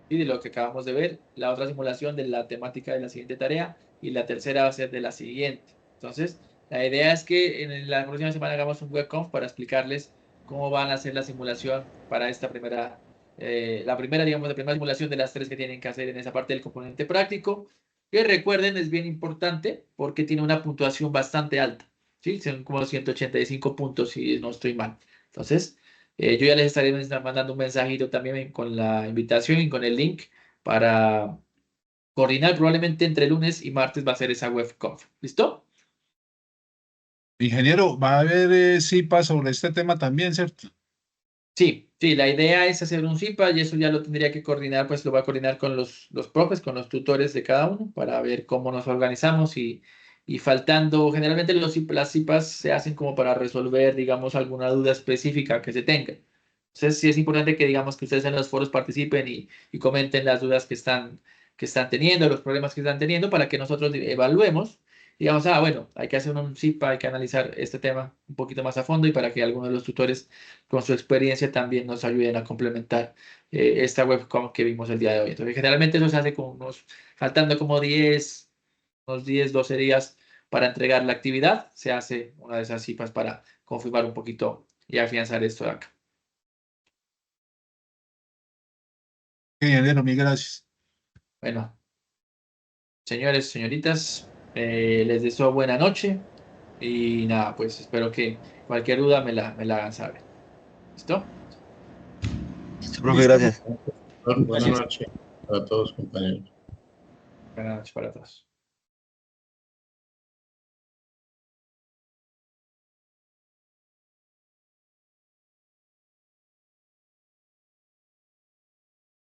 ¿sí? De lo que acabamos de ver. La otra simulación de la temática de la siguiente tarea. Y la tercera va a ser de la siguiente. Entonces, la idea es que en la próxima semana hagamos un webconf para explicarles cómo van a hacer la simulación para esta primera, digamos, la primera simulación de las 3 que tienen que hacer en esa parte del componente práctico. Que recuerden, es bien importante porque tiene una puntuación bastante alta, ¿sí? Son como 185 puntos si no estoy mal. Entonces, yo ya les estaré mandando un mensajito también con la invitación y con el link para coordinar. Probablemente entre lunes y martes va a ser esa webconf. ¿Listo? Ingeniero, va a haber CIPA sobre este tema también, ¿cierto? Sí, sí, la idea es hacer un CIPA y eso ya lo tendría que coordinar, pues lo va a coordinar con los profes, con los tutores de cada uno para ver cómo nos organizamos y faltando, generalmente las CIPAs se hacen como para resolver, digamos, alguna duda específica que se tenga. Entonces sí es importante que digamos que ustedes en los foros participen y comenten las dudas que están teniendo, los problemas que están teniendo para que nosotros evaluemos. Digamos, bueno, hay que hacer un CIPA, hay que analizar este tema un poquito más a fondo y para que algunos de los tutores con su experiencia también nos ayuden a complementar esta webcam que vimos el día de hoy. Entonces, generalmente eso se hace con faltando como unos 10, 12 días para entregar la actividad. Se hace una de esas CIPAs para confirmar un poquito y afianzar esto de acá. Ingeniero, mil gracias. Bueno, señores, señoritas, les deseo buena noche y nada, pues espero que cualquier duda me la hagan saber. ¿Listo? Listo, profe, gracias. Buenas noches a todos, compañeros. Buenas noches para todos.